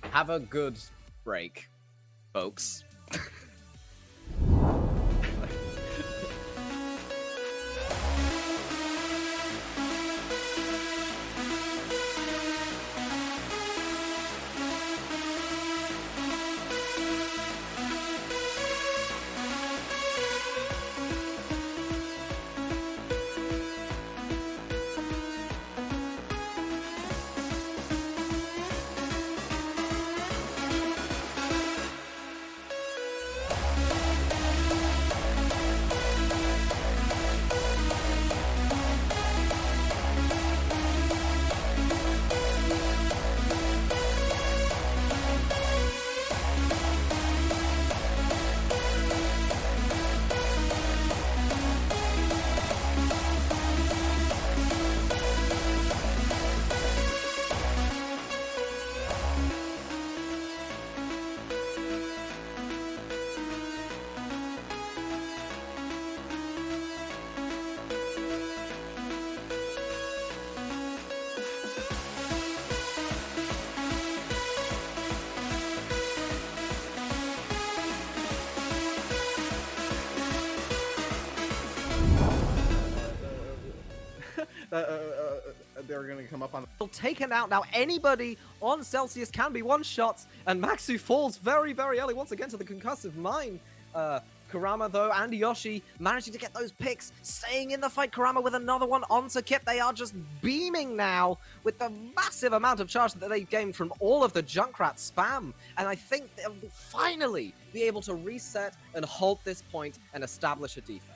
Have a good break, folks. They were going to come up on. Taken out now. Anybody on Celsius can be one-shots, and Maxu falls very, very early once again to the concussive mine. Kurama, though, and Yoshi managing to get those picks, staying in the fight. Kurama with another one onto Kip. They are just beaming now with the massive amount of charge that they've gained from all of the Junkrat spam. And I think they'll finally be able to reset and hold this point and establish a defense.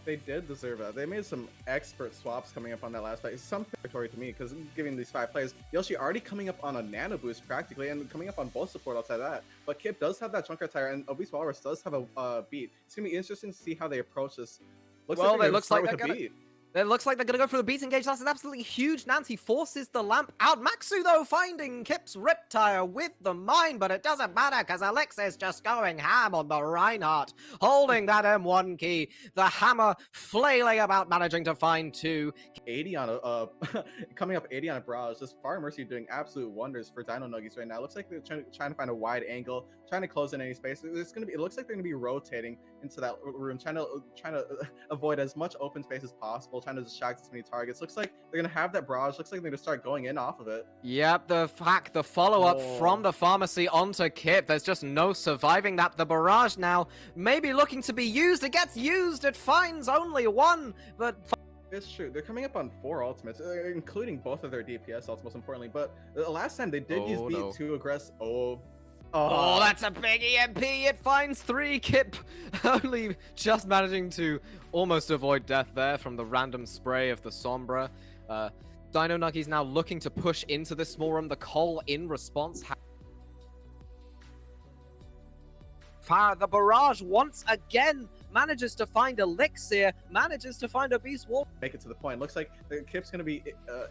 They did deserve that. They made some expert swaps coming up on that last fight. It's some victory to me because giving these 5 players, Yoshi already coming up on a nano boost practically and coming up on both support outside that. But Kip does have that Junkrat tire and Obese Walrus does have a beat. It's going to be interesting to see how they approach this. It looks like they're going to go for the beat engage. That's an absolutely huge Nancy. Forces the lamp out. Maxu, though, finding Kip's Riptire with the mine, but it doesn't matter because Alexis just going ham on the Reinhardt, holding that M1 key. The hammer flailing about, managing to find 2. 80 on a, coming up 80 on a barrage. Just Fire Mercy doing absolute wonders for Dino Nuggies right now. It looks like they're trying to find a wide angle, trying to close in any space. It looks like they're going to be rotating into that room, trying to avoid as much open space as possible, trying to distract as many targets. Looks like they're gonna have that barrage. Looks like they're gonna start going in off of it. Yep, the follow-up from the pharmacy onto Kip. There's just no surviving that. The barrage now maybe looking to be used. It gets used. It finds only 1, but it's true. They're coming up on 4 ultimates, including both of their DPS ults, most importantly. But the last time they did use beat to aggress. Oh, that's a big EMP. It finds 3. Kip only just managing to almost avoid death there from the random spray of the Sombra. Dino Nuggies now looking to push into this small room. The Cole in response. Fire the barrage once again. Manages to find Elixir. Manages to find a Beast Wall. Make it to the point. Looks like Kip's going to be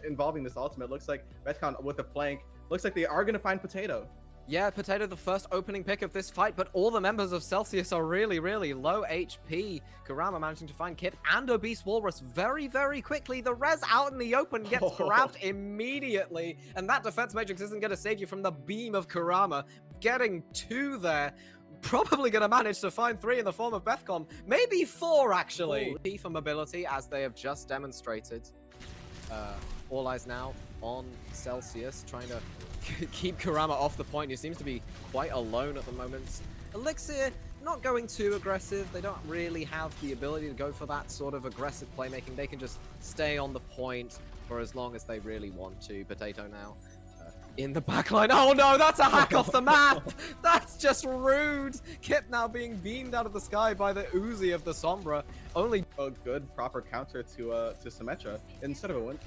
involving this ultimate. Looks like Bethcon with a flank. Looks like they are going to find Potato. Yeah, Potato the first opening pick of this fight, but all the members of Celsius are really, really low HP. Kurama managing to find Kip and Obese Walrus very, very quickly. The res out in the open gets grabbed immediately, and that defense matrix isn't going to save you from the beam of Kurama. Getting 2 there. Probably going to manage to find 3 in the form of Bethcon. Maybe 4, actually. P for mobility, as they have just demonstrated. All eyes now on Celsius, trying to keep Kurama off the point. He seems to be quite alone at the moment. Elixir, not going too aggressive. They don't really have the ability to go for that sort of aggressive playmaking. They can just stay on the point for as long as they really want to. Potato now in the backline. Oh no, that's a hack off the map! That's just rude! Kip now being beamed out of the sky by the Uzi of the Sombra. Only A good proper counter to Symmetra instead of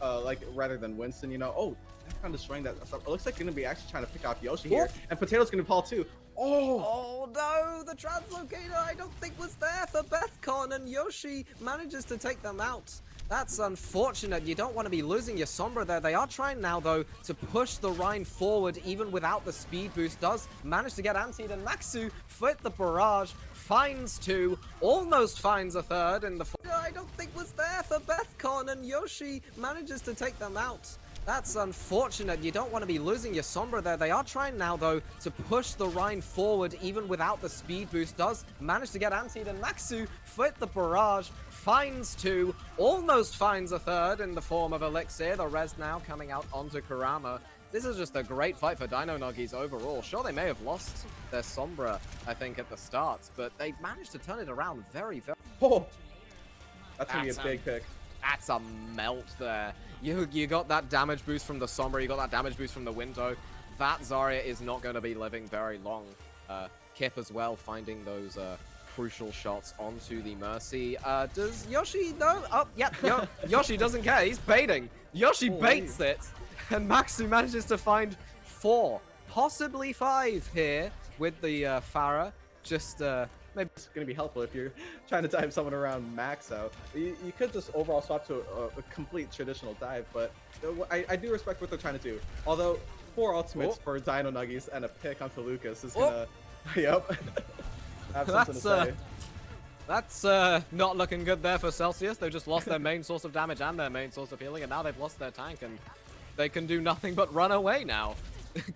rather than Winston, you know. Oh, kind of destroying that stuff. It looks like gonna be actually trying to pick off Yoshi here, and Potato's gonna fall too. Oh no, the translocator I don't think was there for Bethcon, and Yoshi manages to take them out. That's unfortunate. You don't want to be losing your Sombra there. They are trying now, though, to push the Rhine forward, even without the speed boost. Does manage to get antied, and Maxu fit the barrage, finds two, almost finds a third, and the I don't think was there for Bethcon, and Yoshi manages to take them out. That's unfortunate. You don't want to be losing your Sombra there. They are trying now, though, to push the Rhine forward, even without the speed boost. Does manage to get antied, and Maxu fit the barrage, finds two, almost finds a third in the form of Elixir. The res now coming out onto Kurama. This is just a great fight for Dino Nuggies overall. Sure, they may have lost their Sombra, I think, at the start, but they managed to turn it around very, very... Oh, that's gonna be a big pick. That's a melt there. You got that damage boost from the Sombra, you got that damage boost from the Window. That Zarya is not going to be living very long. Kip as well, finding those crucial shots onto the Mercy. Does Yoshi know? Oh, yeah, Yoshi doesn't care. He's baiting. Yoshi baits it, and Maxu manages to find 4, possibly 5 here with the Pharah. Just Maybe it's going to be helpful if you're trying to dive someone around max out. You could just overall swap to a complete traditional dive, but I do respect what they're trying to do. Although 4 ultimates for Dino Nuggies and a pick onto Lucas is gonna... Yep. Have something to say. That's not looking good there for Celsius. They just lost their main source of damage and their main source of healing, and now they've lost their tank, and they can do nothing but run away now.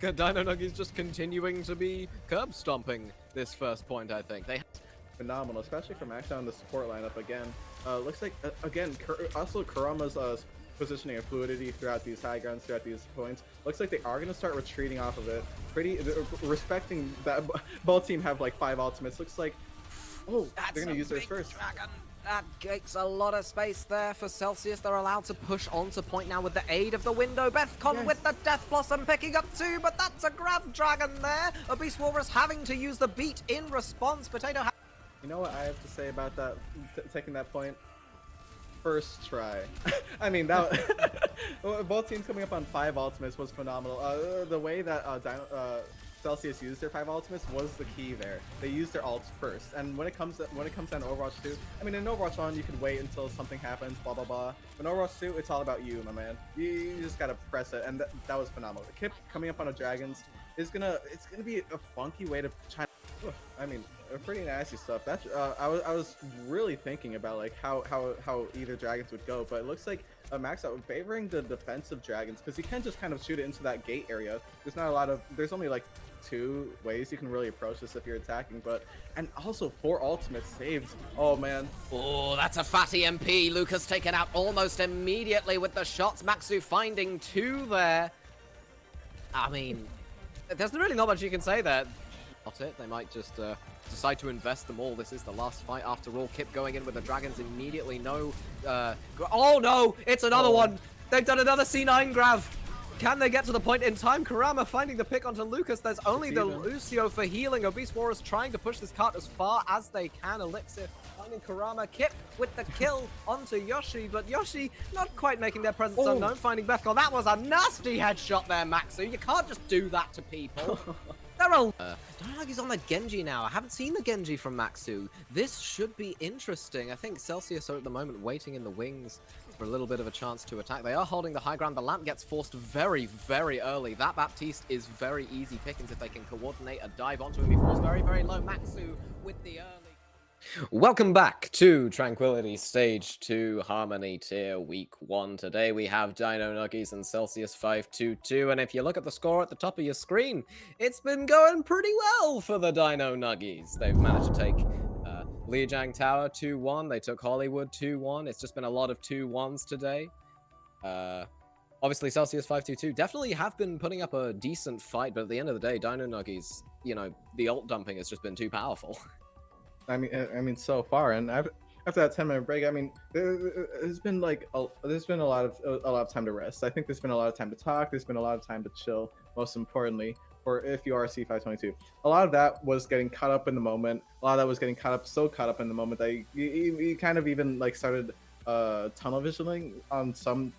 Dino Nuggies just continuing to be curb stomping this first point, I think. They phenomenal, especially for Max on the support lineup again. Looks like, again, also Kurama's positioning and fluidity throughout these high grounds, throughout these points. Looks like they are going to start retreating off of it. Respecting that both team have like 5 ultimates. Looks like, oh, they're going to use theirs first. Dragon. That takes a lot of space there for Celsius. They're allowed to push onto point now with the aid of the Window. Bethcon with the Death Blossom picking up 2, but that's a Grav Dragon there. A Beast Walrus having to use the beat in response. Potato. You know what I have to say about that, taking that point? First try. I mean, that both teams coming up on 5 ultimates was phenomenal. The way that Celsius used their 5 ultimates was the key there. They used their ults first, and when it comes down to Overwatch 2, I mean, in Overwatch 1 you can wait until something happens, blah blah blah. But in Overwatch 2, it's all about you, my man. You just gotta press it, and that was phenomenal. The Kip coming up on a Dragons is it's gonna be a funky way to try. I mean, pretty nasty stuff. That's I was really thinking about like how either Dragons would go, but it looks like Max out favoring the defensive Dragons because you can just kind of shoot it into that gate area. There's only like 2 ways you can really approach this if you're attacking, and also 4 ultimates saved. Oh man. Oh, that's a fatty MP. Lucas taken out almost immediately with the shots. Maxu finding 2 there. I mean, there's really not much you can say there. Not it. They might just decide to invest them all. This is the last fight after all. Kip going in with the Dragons immediately. No. Oh no! It's another one! They've done another C9 grab! Can they get to the point in time? Kurama finding the pick onto Lucas. There's only the Lucio for healing. Obese Warriors trying to push this cart as far as they can. Elixir finding Kurama. Kip with the kill onto Yoshi, but Yoshi not quite making their presence unknown. Finding Bethcon. That was a nasty headshot there, Maxu. You can't just do that to people. They're all... Don't like he's on the Genji now. I haven't seen the Genji from Maxu. This should be interesting. I think Celsius are at the moment waiting in the wings for a little bit of a chance to attack. They are holding the high ground. The lamp gets forced very, very early. That Baptiste is very easy pickings if they can coordinate a dive onto him. He falls very, very low. Maxu with the early... Welcome back to Tranquility Stage 2 Harmony Tier Week 1. Today we have Dino Nuggies and Celsius 522, and if you look at the score at the top of your screen, it's been going pretty well for the Dino Nuggies. They've managed to take Lijiang Tower 2-1, they took Hollywood 2-1. It's just been a lot of 2-1s today. Obviously Celsius 522 definitely have been putting up a decent fight, but at the end of the day, Dino Nuggies, you know, the ult dumping has just been too powerful. I mean, so far, and after that 10-minute break, I mean, there's been like there's been a lot of time to rest. I think there's been a lot of time to talk. There's been a lot of time to chill. most importantly, for if you are C522. A lot of that was getting caught up in the moment. A lot of that was getting so caught up in the moment that you kind of even like started tunnel visioning on some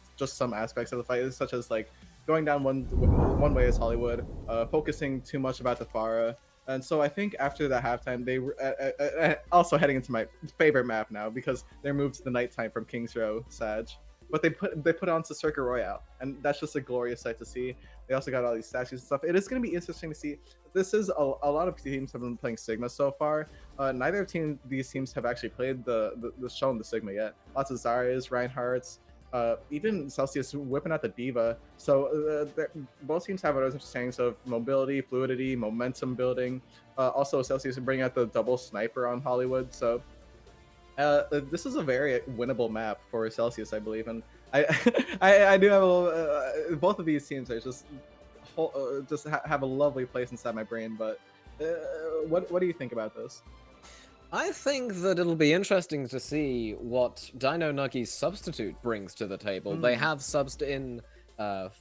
aspects of the fight, such as like going down one way as Hollywood, focusing too much about the Pharah. And so I think after the halftime, they were also heading into my favorite map now because they're moved to the nighttime from Kings Row, Sag. But they put on to Circuit Royale, and that's just a glorious sight to see. They also got all these statues and stuff. It is going to be interesting to see. This is a lot of teams have been playing Sigma so far. Neither of these teams have actually played shown the Sigma yet. Lots of Zaryas, Reinhardts, even Celsius whipping out the Diva. So both teams have understandings of mobility, fluidity, momentum building. Also, Celsius bringing out the double sniper on Hollywood. So this is a very winnable map for Celsius, I believe, and I do have a little, both of these teams are just have a lovely place inside my brain. But what do you think about this? I think that it'll be interesting to see what Dino Nuggies substitute brings to the table. They have subbed in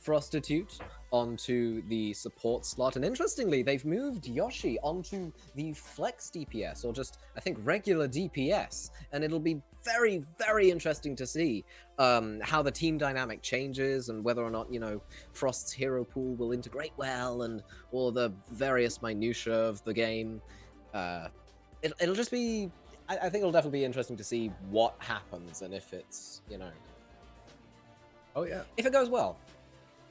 Prostitute onto the support slot, and interestingly, they've moved Yoshi onto the flex DPS, or just, I think, regular DPS, and it'll be very, very interesting to see how the team dynamic changes and whether or not, you know, Frost's hero pool will integrate well and all the various minutiae of the game. It'll just be, I think it'll definitely be interesting to see what happens and if it's, you know... Oh, yeah. If it goes well.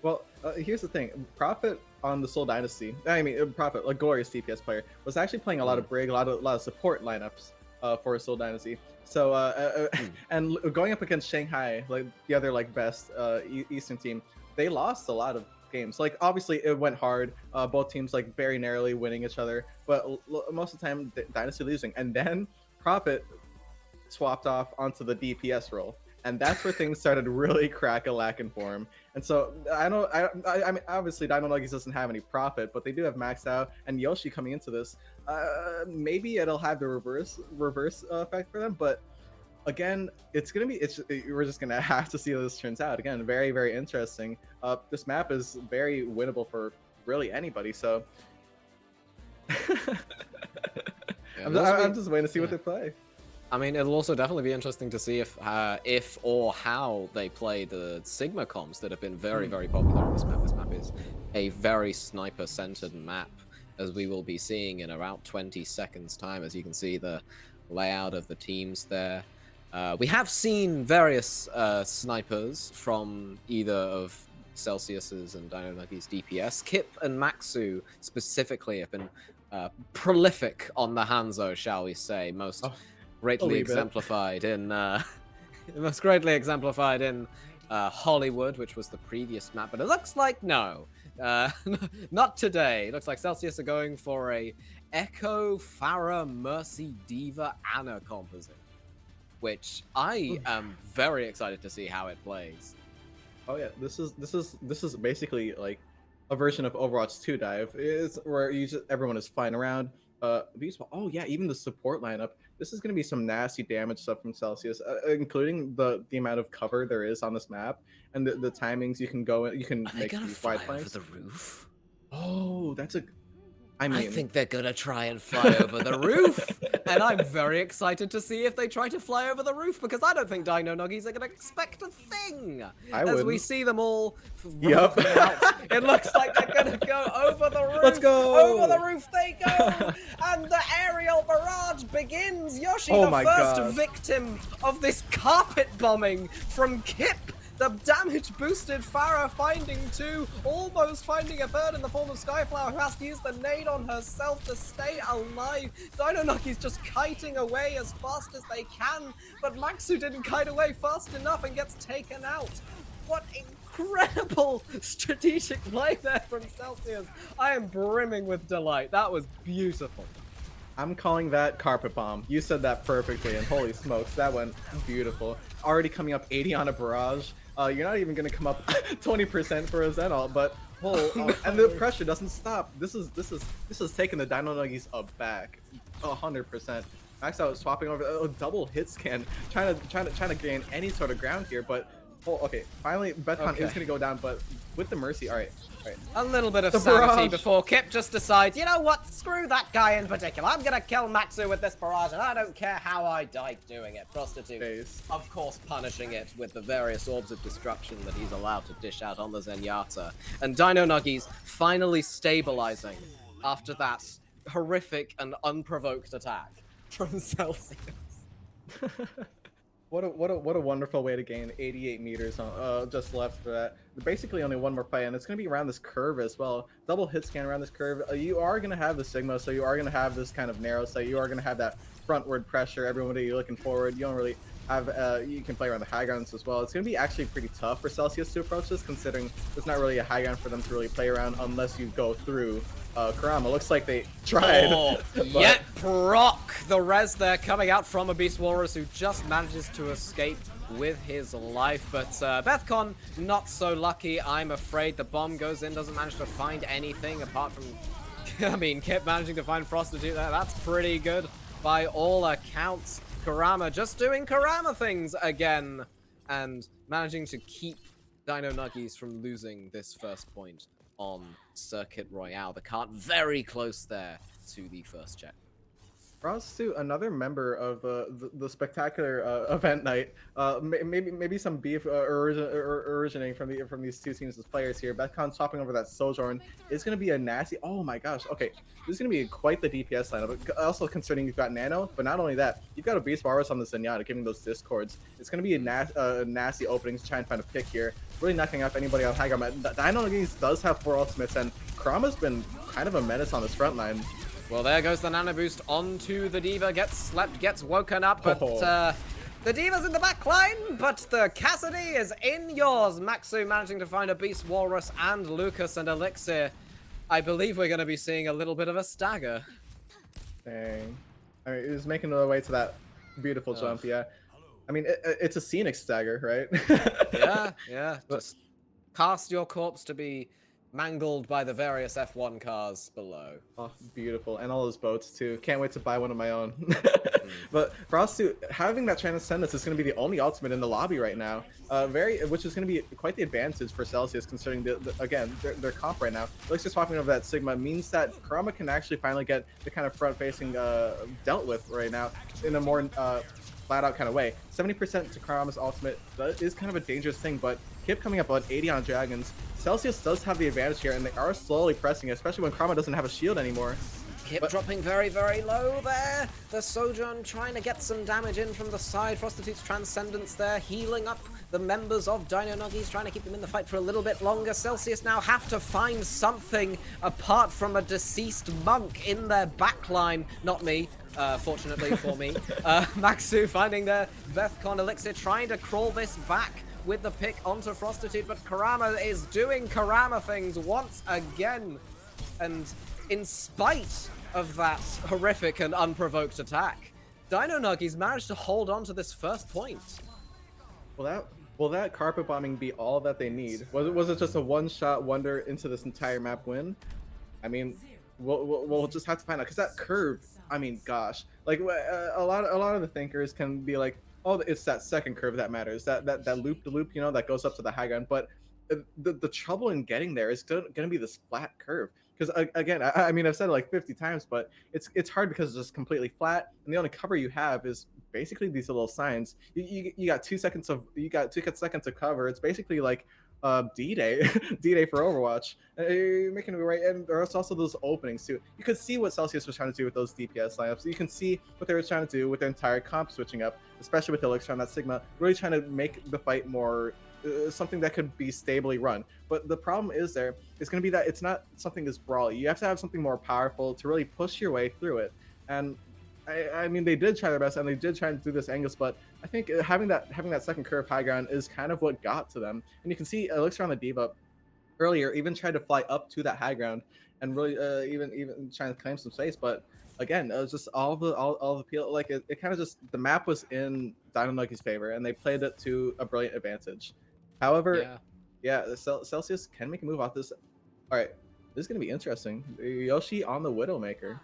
Well, here's the thing. Prophet on the Soul Dynasty, I mean, Prophet, a glorious DPS player, was actually playing a lot of Brig, a lot of support lineups for Soul Dynasty. So, and going up against Shanghai, like the other like best Eastern team, they lost a lot of games. Like, obviously, it went hard. Both teams like very narrowly winning each other, but most of the time, Dynasty losing. And then Prophet swapped off onto the DPS role. And that's where things started really crack-a-lacking for him. And so I mean, obviously Dino Nuggies doesn't have any Profit, but they do have Maxed Out and Yoshi coming into this. Maybe it'll have the reverse effect for them, but again, we're just gonna have to see how this turns out. Again, very, very interesting. This map is very winnable for really anybody. So I'm just waiting to see what they play. I mean, it'll also definitely be interesting to see if or how they play the Sigma comps that have been very, very popular on this map. This map is a very sniper-centered map, as we will be seeing in about 20 seconds' time. As you can see the layout of the teams there. We have seen various snipers from either of Celsius's and Dino Nuggies DPS. Kip and Maxu specifically have been prolific on the Hanzo, shall we say, most greatly exemplified in Hollywood, which was the previous map. But it looks like no, not today. It looks like Celsius are going for a Echo Pharah Mercy Diva Anna composite, which I am very excited to see how it plays. Oh yeah, this is basically like a version of Overwatch 2 dive, is where everyone is flying around. Oh yeah, even the support lineup. This is going to be some nasty damage stuff from Celsius, including the amount of cover there is on this map and the timings you can go in. You can make these wide flanks. Over the roof. Oh, that's a. I think they're gonna try and fly over the roof, and I'm very excited to see if they try to fly over the roof, because I don't think Dino Nuggies are gonna expect a thing. As we see them all out, it looks like they're gonna go over the roof. Let's go! Over the roof they go, and the aerial barrage begins. Yoshi, oh the first victim of this carpet bombing from Kip. The damage-boosted Pharah finding two, almost finding a third in the form of Skyflower, who has to use the nade on herself to stay alive. Dino Nuggies just kiting away as fast as they can, but Maxu didn't kite away fast enough and gets taken out. What incredible strategic play there from Celsius. I am brimming with delight. That was beautiful. I'm calling that carpet bomb. You said that perfectly, and holy smokes, that went beautiful. Already coming up 80 on a barrage. You're not even gonna come up 20% for a Zenalt, but and the pressure doesn't stop. This is taking the Dino Nuggies aback, 100%. Max out swapping over double hit scan, trying to gain any sort of ground here, but Oh, okay. Finally, Bethcon Okay. is gonna go down, but with the Mercy, all right. A little bit of The sanity barrage. before Kip just decides, you know what, screw that guy in particular. I'm gonna kill Matsu with this barrage, and I don't care how I die doing it. Prostitute, Face. of course, punishing it with the various orbs of destruction that he's allowed to dish out on the Zenyatta. And Dino Nuggies finally stabilizing after that horrific and unprovoked attack from Celsius. What a wonderful way to gain 88 meters on just left for that. Basically only one more fight, and it's gonna be around this curve as well. Double hit scan around this curve. You are gonna have the Sigma, so you are gonna have this kind of narrow sight. You are gonna have that frontward pressure. Everybody looking forward. You don't really have you can play around the high grounds as well. It's gonna be actually pretty tough for Celsius to approach this, considering there's not really a high ground for them to really play around unless you go through Kurama. Looks like they tried. Oh, yet proc the res there coming out from a Beast Walrus who just manages to escape with his life. But Bethcon, not so lucky, I'm afraid. The bomb goes in, doesn't manage to find anything apart from, I mean, Kip managing to find Prostitute there. That's pretty good by all accounts. Kurama just doing Kurama things again and managing to keep Dino Nuggies from losing this first point on Circuit Royale. The cart very close there to the first check. Prostitute, another member of the spectacular event night. Maybe some beef originating from these two teams as players here. Bethcon swapping over that Sojourn is going to be a nasty. Oh my gosh. Okay, this is going to be quite the DPS lineup. Also concerning you've got Nano, but not only that, you've got a Beast Walrus on the Zenyatta giving those discords. It's going to be a nasty opening to try and find a pick here. Really knocking off anybody on high ground. Dino Nuggies does have 4 ultimates, and Kurama's been kind of a menace on this front line. Well, there goes the nano boost onto the Diva. Gets slept, gets woken up, but the Diva's in the back line, but the Cassidy is in yours. Maxu managing to find a Beast Walrus and Lucas and Elixir. I believe we're going to be seeing a little bit of a stagger. Dang. I mean, he's making their way to that beautiful jump, yeah. I mean, it's a scenic stagger, right? yeah. Just cast your corpse to be mangled by the various F1 cars below. Oh, beautiful. And all those boats, too. Can't wait to buy one of my own. But Prostitute, having that Transcendence is going to be the only ultimate in the lobby right now. Which is going to be quite the advantage for Celsius, considering, again, their comp right now. Elixir swapping over that Sigma means that Kurama can actually finally get the kind of front-facing dealt with right now in a more flat-out kind of way. 70% to Kurama's ultimate. That is kind of a dangerous thing, but Kip coming up on 80 on Dragons. Celsius does have the advantage here, and they are slowly pressing, especially when Kurama doesn't have a shield anymore. Kip dropping very, very low there. The Sojourn trying to get some damage in from the side. Prostitute's Transcendence there, healing up the members of Dino Nuggies, trying to keep them in the fight for a little bit longer. Celsius now have to find something apart from a deceased monk in their backline. Not me. Fortunately for me. Maxu finding their Bethcon Elixir, trying to crawl this back with the pick onto Prostitute, but Kurama is doing Kurama things once again. And in spite of that horrific and unprovoked attack, Dino Nuggies managed to hold on to this first point. Will that carpet bombing be all that they need? Was it just a one-shot wonder into this entire map win? I mean, we'll just have to find out, because that curve, I mean, gosh, like a lot of the thinkers can be like, oh, it's that second curve that matters, that loop-to-loop, you know, that goes up to the high ground. But the trouble in getting there is going to be this flat curve. Because again, I mean, I've said it like 50 times, but it's hard because it's just completely flat, and the only cover you have is basically these little signs. You got 2 seconds of seconds of cover. It's basically like D-Day, D-Day for Overwatch. You're making it right, and there's also those openings too. You could see what Celsius was trying to do with those DPS lineups. You can see what they were trying to do with their entire comp switching up, especially with Elixir on that Sigma, really trying to make the fight more something that could be stably run. But the problem is it's going to be that it's not something that's brawly. You have to have something more powerful to really push your way through it. And I mean, they did try their best, and they did try to do this Angus, but I think having that second curve high ground is kind of what got to them. And you can see Elixir on the Diva earlier even tried to fly up to that high ground and really even trying to claim some space. But again, it was just all the peel. Like it kind of just, the map was in Dino Nuggies' favor, and they played it to a brilliant advantage. However, yeah, Celsius can make a move off this. All right, this is gonna be interesting. Yoshi on the Widowmaker.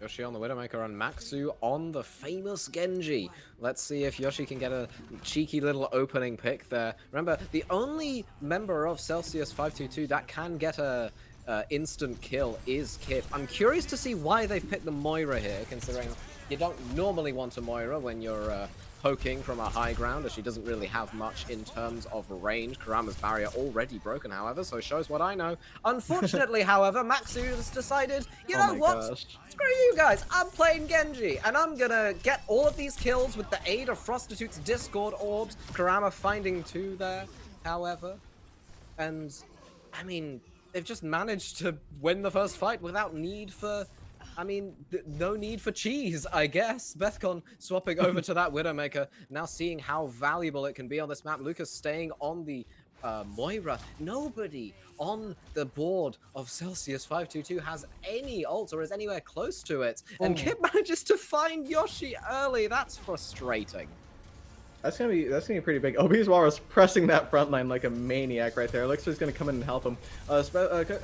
Yoshi on the Widowmaker and Maxu on the famous Genji. Let's see if Yoshi can get a cheeky little opening pick there. Remember, the only member of Celsius 522 that can get a instant kill is Kip. I'm curious to see why they've picked the Moira here, considering you don't normally want a Moira when you're poking from a high ground, as she doesn't really have much in terms of range. Kurama's barrier already broken, however, so shows what I know. Unfortunately, however, Maxu has decided, you know what? Gosh. Screw you guys, I'm playing Genji, and I'm gonna get all of these kills with the aid of Prostitute's Discord orbs. Kurama finding 2 there, however. And, I mean, they've just managed to win the first fight without need for... I mean, no need for cheese, I guess. Bethcon swapping over to that Widowmaker, now seeing how valuable it can be on this map. Lucas staying on the Moira. Nobody on the board of Celsius 522 has any ult or is anywhere close to it. And Kip manages to find Yoshi early. That's frustrating. That's gonna be pretty big. Ob's Walrus pressing that front line like a maniac right there. Elixir's gonna come in and help him.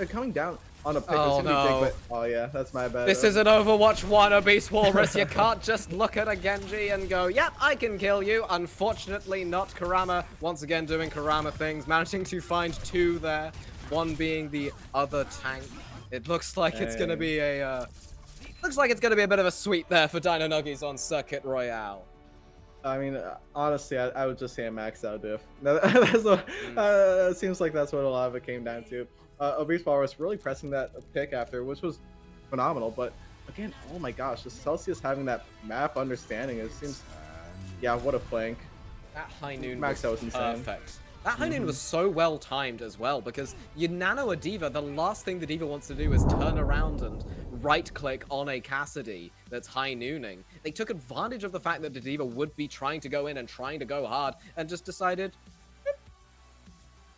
Coming down on a pick. Oh, it's gonna no. be big, but, oh yeah, that's my bad. This is an Overwatch 1 Obese Walrus. You can't just look at a Genji and go, yep, I can kill you. Unfortunately, not Kurama. Once again, doing Kurama things, managing to find 2 there. 1 being the other tank. It looks like it's gonna be a looks like it's gonna be a bit of a sweep there for Dino Nuggies on Circuit Royale. I mean, honestly, I would just say a max out diff. That's what, it seems like that's what a lot of it came down to. Obese Walrus really pressing that pick after, which was phenomenal. But again, oh my gosh, the Celsius having that map understanding, it seems, yeah, what a flank. That high noon Max out was insane. perfect. That high noon was so well timed as well, because you nano a diva, the last thing the diva wants to do is turn around and right-click on a Cassidy that's high nooning. They took advantage of the fact that the diva would be trying to go in and trying to go hard, and just decided,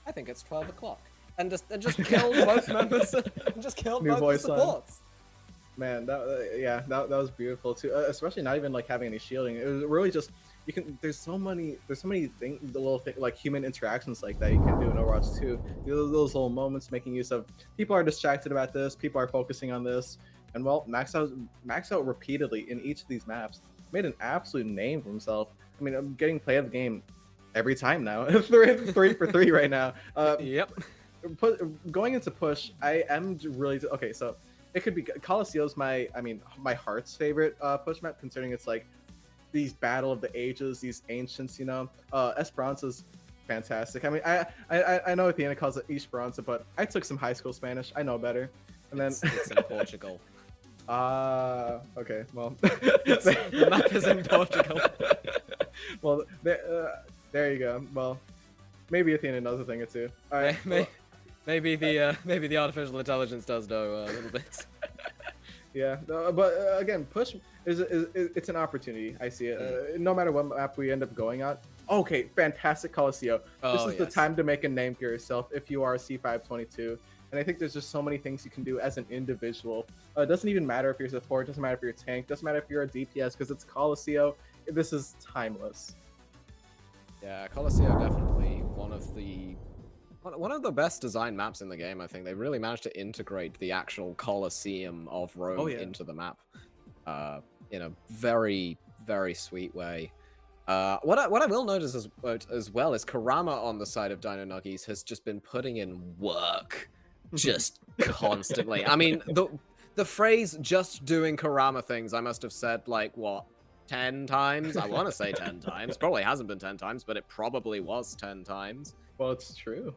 I think it's 12 o'clock. And just killed both members, and just killed both the supports. Man, that was beautiful too. Especially not even like having any shielding. It was really just there's so many things, the little thing like human interactions like that you can do in Overwatch 2. Those little moments, making use of people are distracted about this, people are focusing on this, and well, Max out repeatedly in each of these maps made an absolute name for himself. I mean, I'm getting play of the game every time now. 3 for 3 right now. Yep. Going into push, I am really okay. So it could be Colosseo's my heart's favorite push map, considering it's like these battle of the ages, these ancients, you know. Esperanza's fantastic. I mean, I know Athena calls it Esperanza, but I took some high school Spanish. I know better. And then it's in Portugal. Okay, well, the map is in Portugal. Well, there you go. Well, maybe Athena knows a thing or two. All right. Maybe the artificial intelligence does know a little bit. Yeah, but again, push it's an opportunity. I see it. No matter what map we end up going on. Okay, fantastic Colosseo. This is the time to make a name for yourself if you are a C522. And I think there's just so many things you can do as an individual. It doesn't even matter if you're a support, doesn't matter if you're a tank, doesn't matter if you're a DPS, because it's Colosseo. This is timeless. Yeah, Colosseo definitely one of the best designed maps in the game. I think they really managed to integrate the actual Colosseum of Rome into the map in a very, very sweet way. What I will notice as well is Kurama on the side of Dino Nuggies has just been putting in work just constantly. I mean, the phrase "just doing Kurama things" I must have said like what 10 times. I want to say 10 times. Probably hasn't been 10 times, but it probably was 10 times. Well, it's true.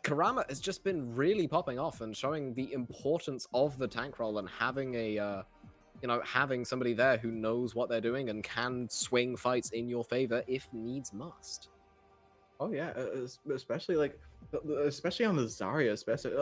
Kurama has just been really popping off and showing the importance of the tank role and having a having somebody there who knows what they're doing and can swing fights in your favor if needs must. Oh yeah, especially on the Zarya, especially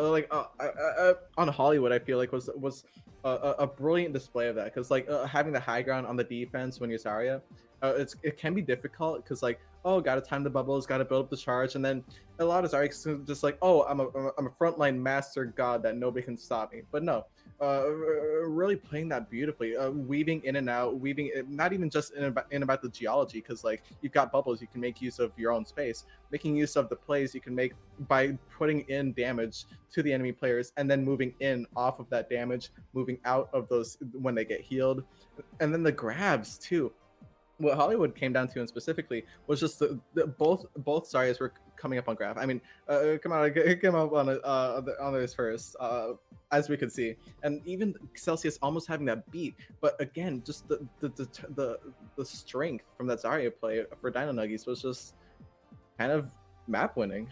on Hollywood. I feel like was a brilliant display of that, because like having the high ground on the defense when you're Zarya, it can be difficult because like, oh, gotta time the bubbles, gotta build up the charge, and then a lot of Zarya just like, oh, I'm a frontline master god that nobody can stop me. But no, really playing that beautifully, weaving in and out, not even just in about the geology, because like you've got bubbles, you can make use of your own space, making use of the plays you can make by putting in damage to the enemy players and then moving in off of that damage, moving out of those when they get healed, and then the grabs too. What Hollywood came down to, and specifically, was just both Zarias were coming up on grab. I mean, come up on this first, as we could see, and even Celsius almost having that beat. But again, just the strength from that Zarya play for Dino Nuggies was just kind of map winning.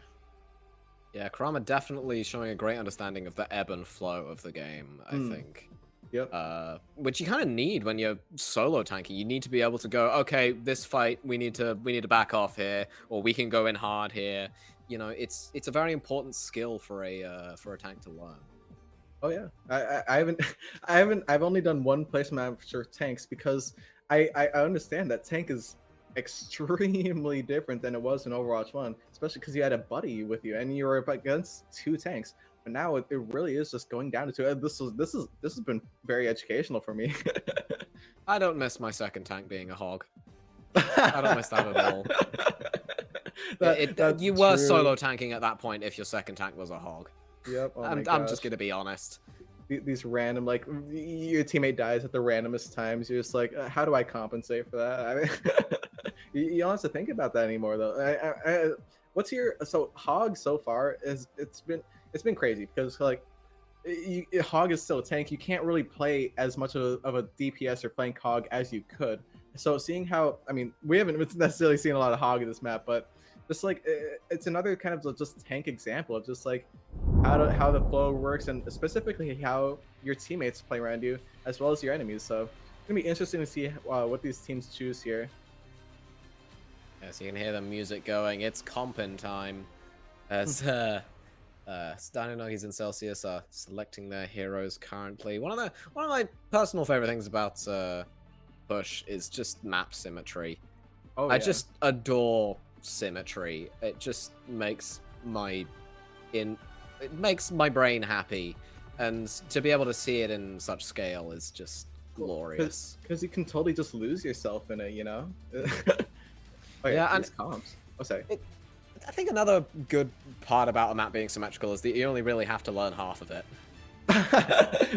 Yeah, Kurama definitely showing a great understanding of the ebb and flow of the game, I think. Yep. Which you kind of need when you're solo tanking. You need to be able to go, okay, this fight we need to back off here, or we can go in hard here. You know, it's a very important skill for a tank to learn. Oh yeah, I've only done one placement for tanks because I understand that tank is extremely different than it was in Overwatch 1, especially because you had a buddy with you and you were up against 2 tanks. But now it really is just going down to 2. This has been very educational for me. I don't miss my second tank being a hog. I don't miss that at all. You were solo tanking at that point if your second tank was a hog. Yep. Oh I'm just gonna be honest. These random, like, your teammate dies at the randomest times. You're just like, how do I compensate for that? I mean, you don't have to think about that anymore, though. What's your hog so far? It's been crazy because like hog is still a tank. You can't really play as much of a DPS or flank hog as you could. So seeing how, I mean, we haven't necessarily seen a lot of hog in this map, but just like it's another kind of just tank example of just like how the flow works, and specifically how your teammates play around you as well as your enemies. So it's gonna be interesting to see what these teams choose here. Yes, you can hear the music going. It's comping time as Dino Nuggies and Celsius are selecting their heroes currently. One of my personal favorite things about Push is just map symmetry. Oh, I just adore symmetry. It just makes my brain happy, and to be able to see it in such scale is just glorious. Because you can totally just lose yourself in it, you know. Yeah, and comps. Oh, sorry. I think another good part about a map being symmetrical is that you only really have to learn half of it.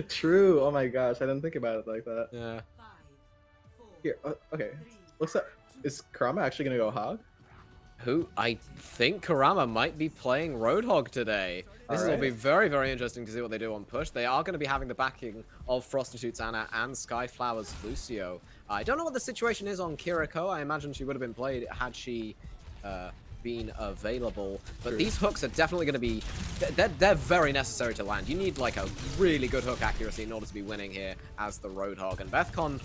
True. Oh my gosh, I didn't think about it like that. Yeah. Here, okay. Looks like, is Kurama actually gonna go hog? I think Kurama might be playing Roadhog today. This will be very, very interesting to see what they do on Push. They are going to be having the backing of Prostitutes Anna and Skyflowers Lucio. I don't know what the situation is on Kiriko. I imagine she would have been played had she been available. But these hooks are definitely going to be... They're very necessary to land. You need like a really good hook accuracy in order to be winning here as the Roadhog. And Bethcon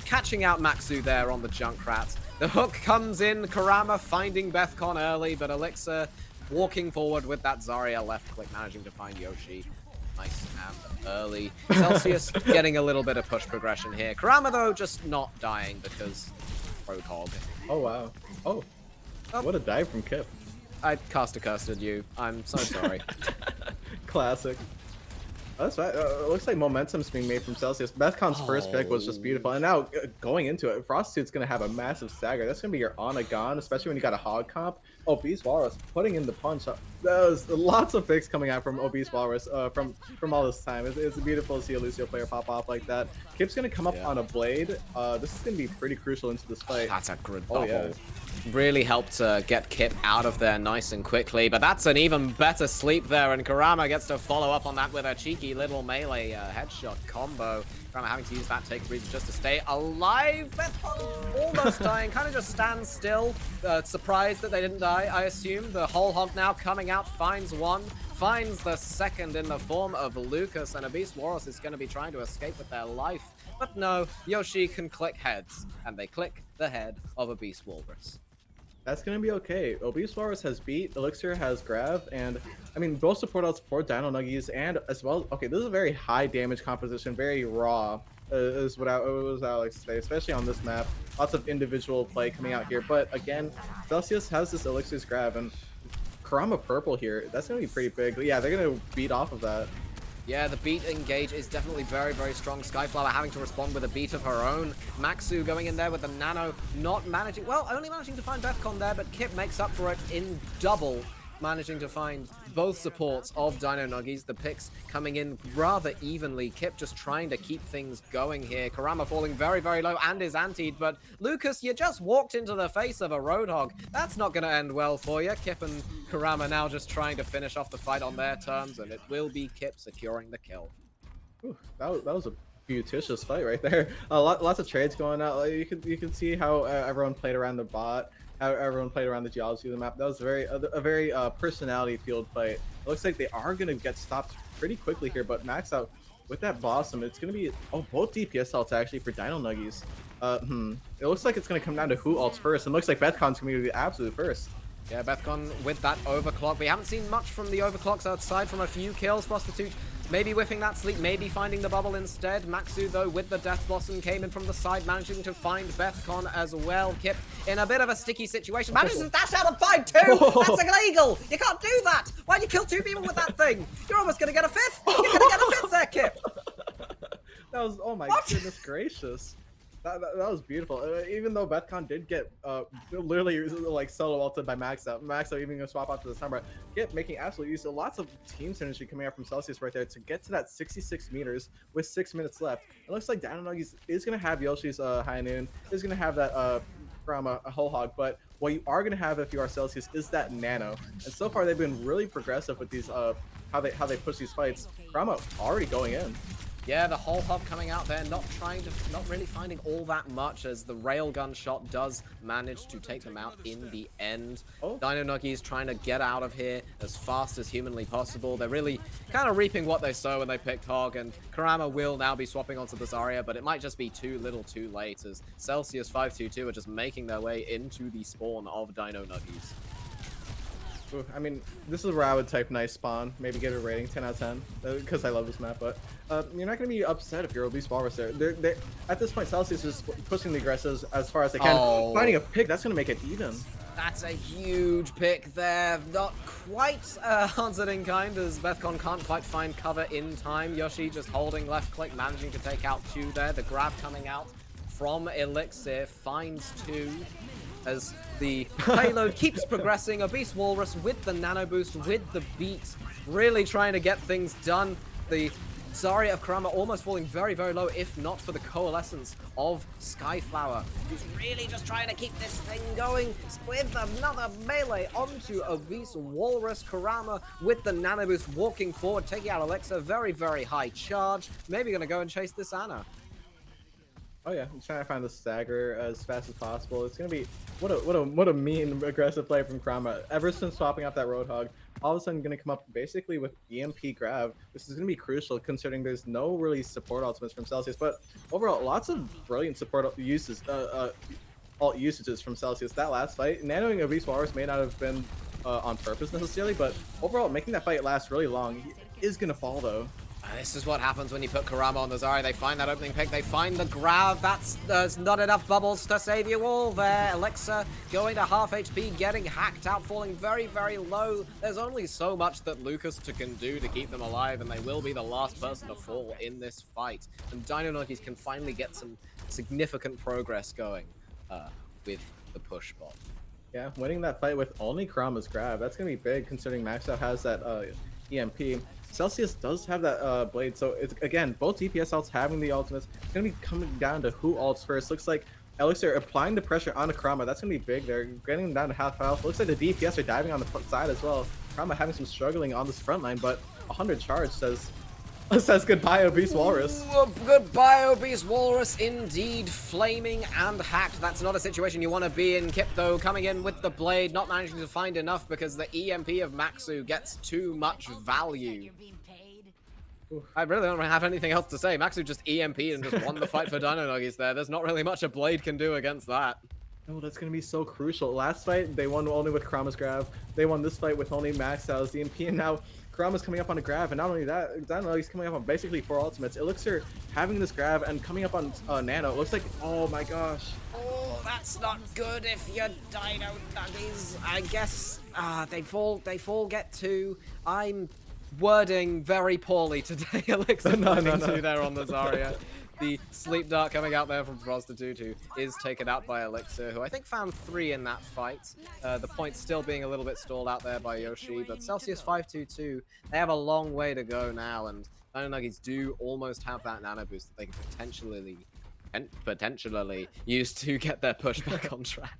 catching out Maxu there on the Junkrat. The hook comes in, Kurama finding Bethcon early, but Elixir walking forward with that Zarya left click, managing to find Yoshi. Nice and early. Celsius getting a little bit of push progression here. Kurama, though, just not dying because Roadhog. Oh, wow. Oh, what a dive from Kip. I cast a curse at you. I'm so sorry. Classic. Oh, that's right. It looks like momentum's being made from Celsius. Bethcon's first pick was just beautiful. And now, going into it, Frostsuit's going to have a massive stagger. That's going to be your on-a-gon, especially when you got a hog comp. Obese Walrus putting in the punch. There's lots of picks coming out from Obese Walrus from all this time. It's beautiful to see a Lucio player pop off like that. Kip's going to come up on a blade. This is going to be pretty crucial into this fight. That's a good bubble. Really helped get Kip out of there nice and quickly, but that's an even better sleep there, and Kurama gets to follow up on that with a cheeky little melee headshot combo. Kurama having to use that take reason just to stay alive. Almost dying, kind of just stands still, surprised that they didn't die, I assume. The whole hog now coming out, finds one, finds the second in the form of Lucas, and Obese Walrus is going to be trying to escape with their life. But no, Yoshi can click heads, and they click the head of Obese Walrus. That's going to be okay. Obese Walrus has beat, Elixir has grab, and I mean, both support outs for Dino Nuggies, and as well, okay, this is a very high damage composition, very raw, is what I like to say, especially on this map. Lots of individual play coming out here, but again, Celsius has this Elixir's grab, and Kurama purple here, that's going to be pretty big. Yeah, they're going to beat off of that. Yeah, the beat engage is definitely very, very strong. Skyflower having to respond with a beat of her own. Maxu going in there with the nano, not managing, well, only managing to find Bethcon there, but Kip makes up for it in double, managing to find both supports of Dino Nuggies. The picks coming in rather evenly. Kip just trying to keep things going here. Kurama falling very, very low and is antied, but Lucas, you just walked into the face of a Roadhog. That's not going to end well for you. Kip and Kurama now just trying to finish off the fight on their terms, and it will be Kip securing the kill. Ooh, that was a beauticious fight right there. Lots of trades going out. Like, you can see how everyone played around the bot, how everyone played around the geology of the map. That was a very personality field fight. It looks like they are going to get stopped pretty quickly here, but Max out with that Blossom, it's going to be both DPS ults actually for Dino Nuggies. It looks like it's going to come down to who ults first. It looks like Bethcon's going to be the absolute first. Yeah, Bethcon with that overclock. We haven't seen much from the overclocks outside from a few kills. Prostitute maybe whiffing that sleep, maybe finding the bubble instead. Maxu, though, with the Death Blossom, came in from the side, managing to find Bethcon as well. Kip in a bit of a sticky situation. Manages to dash out of fight too! That's illegal! You can't do that! Why'd you kill 2 people with that thing? You're almost gonna get a 5th! You're gonna get a 5th there, Kip! That was, oh my goodness gracious. That was beautiful. Even though Bethcon did get literally like solo ulted by Max out even gonna swap out to the summer. Kip making absolute use of lots of team synergy coming out from Celsius right there to get to that 66 meters with 6 minutes left. It looks like Dino Nuggies is gonna have Yoshi's High Noon, is gonna have that from a Whole Hog, but what you are gonna have if you are Celsius is that Nano. And so far they've been really progressive with these how they push these fights. Kurama already going in. Yeah, the whole hub coming out there, not really finding all that much as the railgun shot does manage to take them out in the end. Dino Nuggies trying to get out of here as fast as humanly possible. They're really kind of reaping what they sow when they picked Hog, and Kurama will now be swapping onto the Zarya, but it might just be too little too late as Celsius 522 are just making their way into the spawn of Dino Nuggies. I mean, this is where I would type nice spawn, maybe give it a rating 10 out of 10, because I love this map, but you're not going to be upset if you're Obese Walrus there. They're at this point, Celsius is pushing the aggressives as far as they can. Finding a pick, that's going to make it even. That's a huge pick there. Not quite answered in kind as Bethcon can't quite find cover in time. Yoshi just holding left click, managing to take out 2 there. The grab coming out from Elixir finds 2. As the payload keeps progressing, Obese Walrus with the nano boost, with the beat, really trying to get things done. The Zarya of Kurama almost falling very, very low, if not for the coalescence of Skyflower, who's really just trying to keep this thing going with another melee onto Obese Walrus. Kurama with the nano boost walking forward, taking out Alexa, very, very high charge. Maybe gonna go and chase this Ana. Oh yeah, I'm trying to find the stagger as fast as possible. It's gonna be what a mean aggressive play from Kurama. Ever since swapping out that Roadhog, all of a sudden gonna come up basically with EMP grab. This is gonna be crucial considering there's no really support ultimates from Celsius, but overall lots of brilliant support uses alt usages from Celsius. That last fight, nanoing Obese Walrus may not have been on purpose necessarily, but overall making that fight last really long. He is gonna fall though. This is what happens when you put Kurama on the Zarya. They find that opening pick, they find the grab. There's not enough bubbles to save you all there. Alexa going to half HP, getting hacked out, falling very, very low. There's only so much that Lucas can do to keep them alive, and they will be the last person to fall in this fight. And Dino Nuggies can finally get some significant progress going with the push bot. Yeah, winning that fight with only Kurama's grab, that's going to be big considering Maxout has that EMP. Celsius does have that blade, so it's again both DPS ults having the ultimates. It's gonna be coming down to who ults first. Looks like Elixir applying the pressure on Kurama. That's gonna be big. They're getting them down to half health. Looks like the DPS are diving on the front side as well. Kurama having some struggling on this front line, but 100 charge says goodbye, Obese Walrus. Ooh, goodbye, Obese Walrus. Indeed, flaming and hacked. That's not a situation you want to be in. Kip, though, coming in with the blade, not managing to find enough because the EMP of Maxu gets too much value. I really don't have anything else to say. Maxu just EMP'd and just won the fight for Dino Nuggies there. There's not really much a blade can do against that. Oh, that's going to be so crucial. Last fight, they won only with Kurama's grab. They won this fight with only Max Out's EMP, and now Kurama's coming up on a grab, and not only that, Dino Nuggies coming up on basically 4 ultimates. Elixir having this grab and coming up on Nano. It looks like, oh my gosh. Oh, that's not good if you're Dino Nuggies. I guess they fall get 2. I'm wording very poorly today. Elixir No, no, moving no. to there on the Zarya. The sleep dart coming out there from Frostatutu is taken out by Elixir, who I think found 3 in that fight. The point still being a little bit stalled out there by Yoshi, but Celsius 522, they have a long way to go now, and Dino Nuggies do almost have that nano boost that they can potentially use to get their push back on track.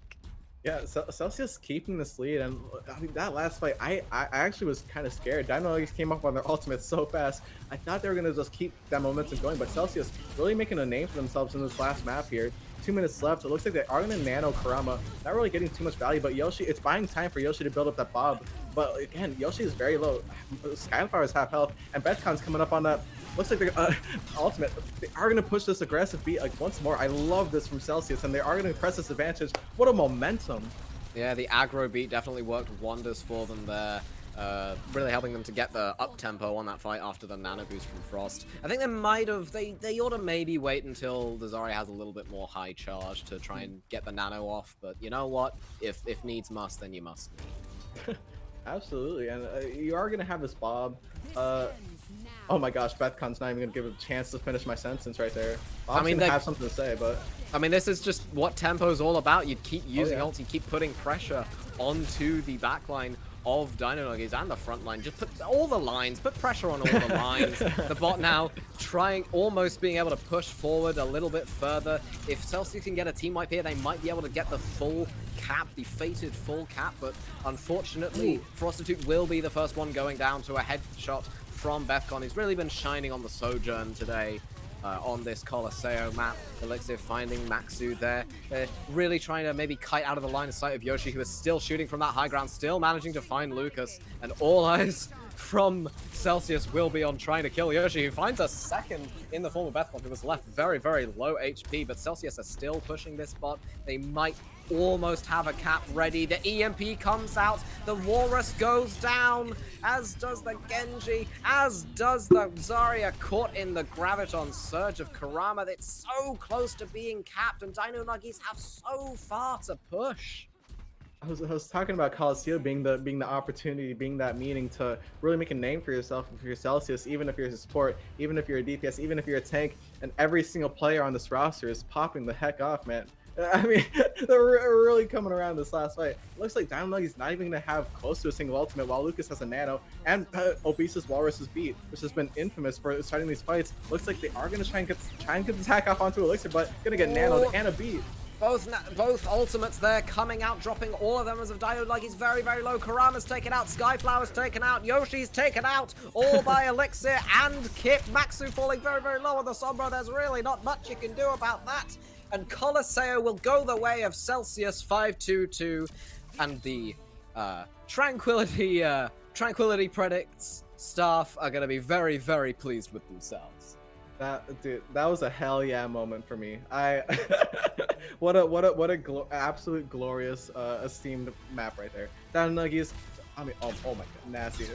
Yeah, Celsius keeping this lead, and I mean that last fight, I actually was kind of scared. Dino Nuggies came up on their ultimate so fast. I thought they were gonna just keep that momentum going, but Celsius really making a name for themselves in this last map here. 2 minutes left. It looks like they are gonna nano Kurama. Not really getting too much value, but Yoshi, it's buying time for Yoshi to build up that Bob. But again, Yoshi is very low. Skyflower is half health, and Bethcon's coming up on that. Looks like they're ultimate. They are going to push this aggressive beat like once more. I love this from Celsius, and they are going to press this advantage. What a momentum. Yeah, the aggro beat definitely worked wonders for them there. Really helping them to get the up tempo on that fight after the nano boost from Frost. I think they might have, they ought to maybe wait until the Zarya has a little bit more high charge to try and get the nano off. But you know what? If needs must, then you must need. Absolutely, and you are going to have this Bob. Oh my gosh, Bethcon's not even going to give a chance to finish my sentence right there. Bob's going to have something to say, but... I mean, this is just what tempo's all about. You'd keep using ults, you keep putting pressure onto the backline of Dino Nuggies and the front line. Just put all the lines, put pressure on all the lines. The bot now almost being able to push forward a little bit further. If Celsius can get a team wipe here, they might be able to get the full cap, the fated full cap, but unfortunately, Frostatutu will be the first one going down to a headshot from Bethcon. He's really been shining on the Sojourn today. On this Colosseo map. Elixir finding Maxu there. They're really trying to maybe kite out of the line of sight of Yoshi, who is still shooting from that high ground, still managing to find Lucas. And all eyes from Celsius will be on trying to kill Yoshi, who finds a second in the form of Bethcon, who was left very, very low HP. But Celsius are still pushing this bot. They might almost have a cap ready. The EMP comes out. The Walrus goes down, as does the Genji, as does the Zarya, caught in the Graviton surge of Kurama. It's so close to being capped, and Dino Nuggies have so far to push. I was talking about Colosseo being the opportunity, being that meaning to really make a name for yourself, if you're Celsius, even if you're a support, even if you're a DPS, even if you're a tank, and every single player on this roster is popping the heck off, man. I mean, they're really coming around this last fight. Looks like Dino Nuggies not even going to have close to a single ultimate, while Lucas has a nano, and Obesis Walrus's beat, which has been infamous for starting these fights. Looks like they are going to try and get the attack off onto Elixir, but going to get nanoed and a beat. Both ultimates there coming out, dropping all of them as of Dino Nuggies very, very low. Kurama's taken out, Skyflower's taken out, Yoshi's taken out, all by Elixir and Kip. Maxu falling very, very low on the Sombra. There's really not much you can do about that. And Colosseo will go the way of Celsius 522, and the Tranquility Predicts staff are going to be very, very pleased with themselves. Dude, that was a hell yeah moment for me. What a absolute glorious esteemed map right there. Dino Nuggies, I mean, oh my god, nasty.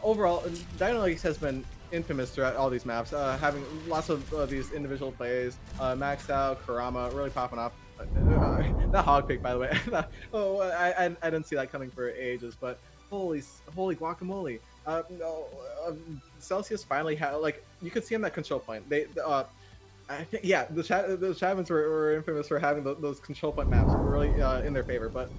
Overall, Dino Nuggies has been infamous throughout all these maps, having lots of these individual plays. Maxed out, Kurama really popping off. That hog pick, by the way. Oh, I didn't see that coming for ages, but holy guacamole. No, Celsius finally had, like, you could see on that control point. I think, yeah, the Chavins were infamous for having those control point maps really in their favor, but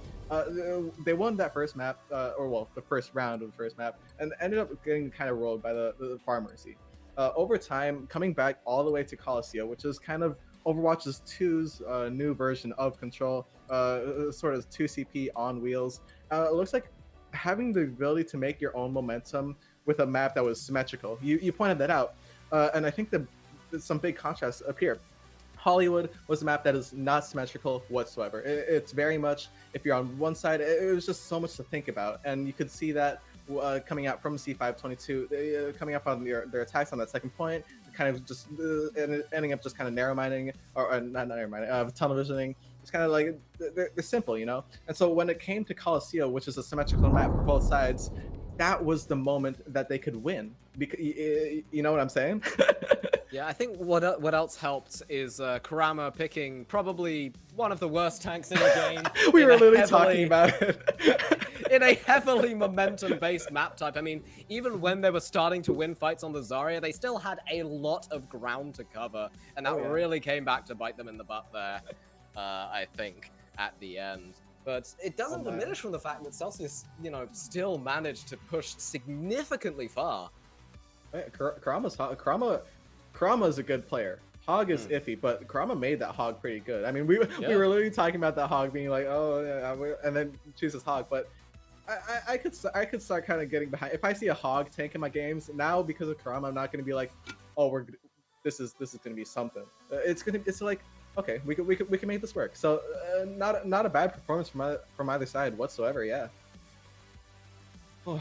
they won that first map, or well, the first round of the first map, and ended up getting kind of rolled by the Pharmacy. Over time, coming back all the way to Colosseo, which is kind of Overwatch's 2's new version of Control, sort of 2CP on wheels. It looks like having the ability to make your own momentum with a map that was symmetrical. You pointed that out, and I think some big contrasts appear. Hollywood was a map that is not symmetrical whatsoever. It's very much, if you're on one side, it was just so much to think about, and you could see that coming out from C522, coming up on their attacks on that second point, kind of just ending up just kind of narrow minding, or not narrow minding, tunnel visioning. It's kind of like they're simple, you know. And so when it came to Colosseo, which is a symmetrical map for both sides, that was the moment that they could win. Because you know what I'm saying? Yeah, I think what else helped is Kurama picking probably one of the worst tanks in the game. We were literally talking about it. in a heavily momentum-based map type. I mean, even when they were starting to win fights on the Zarya, they still had a lot of ground to cover, and that really came back to bite them in the butt there, I think, at the end. But it doesn't diminish from the fact that Celsius, you know, still managed to push significantly far. Kurama's a good player. Hog is iffy, but Kurama made that Hog pretty good. I mean, we were literally talking about that Hog being like, oh, yeah, and then chooses Hog, but I could start kind of getting behind. If I see a Hog tank in my games now because of Kurama, I'm not going to be like, oh, this is going to be something. It's like, okay, we can make this work. So not a bad performance from either side whatsoever. Yeah. Yeah.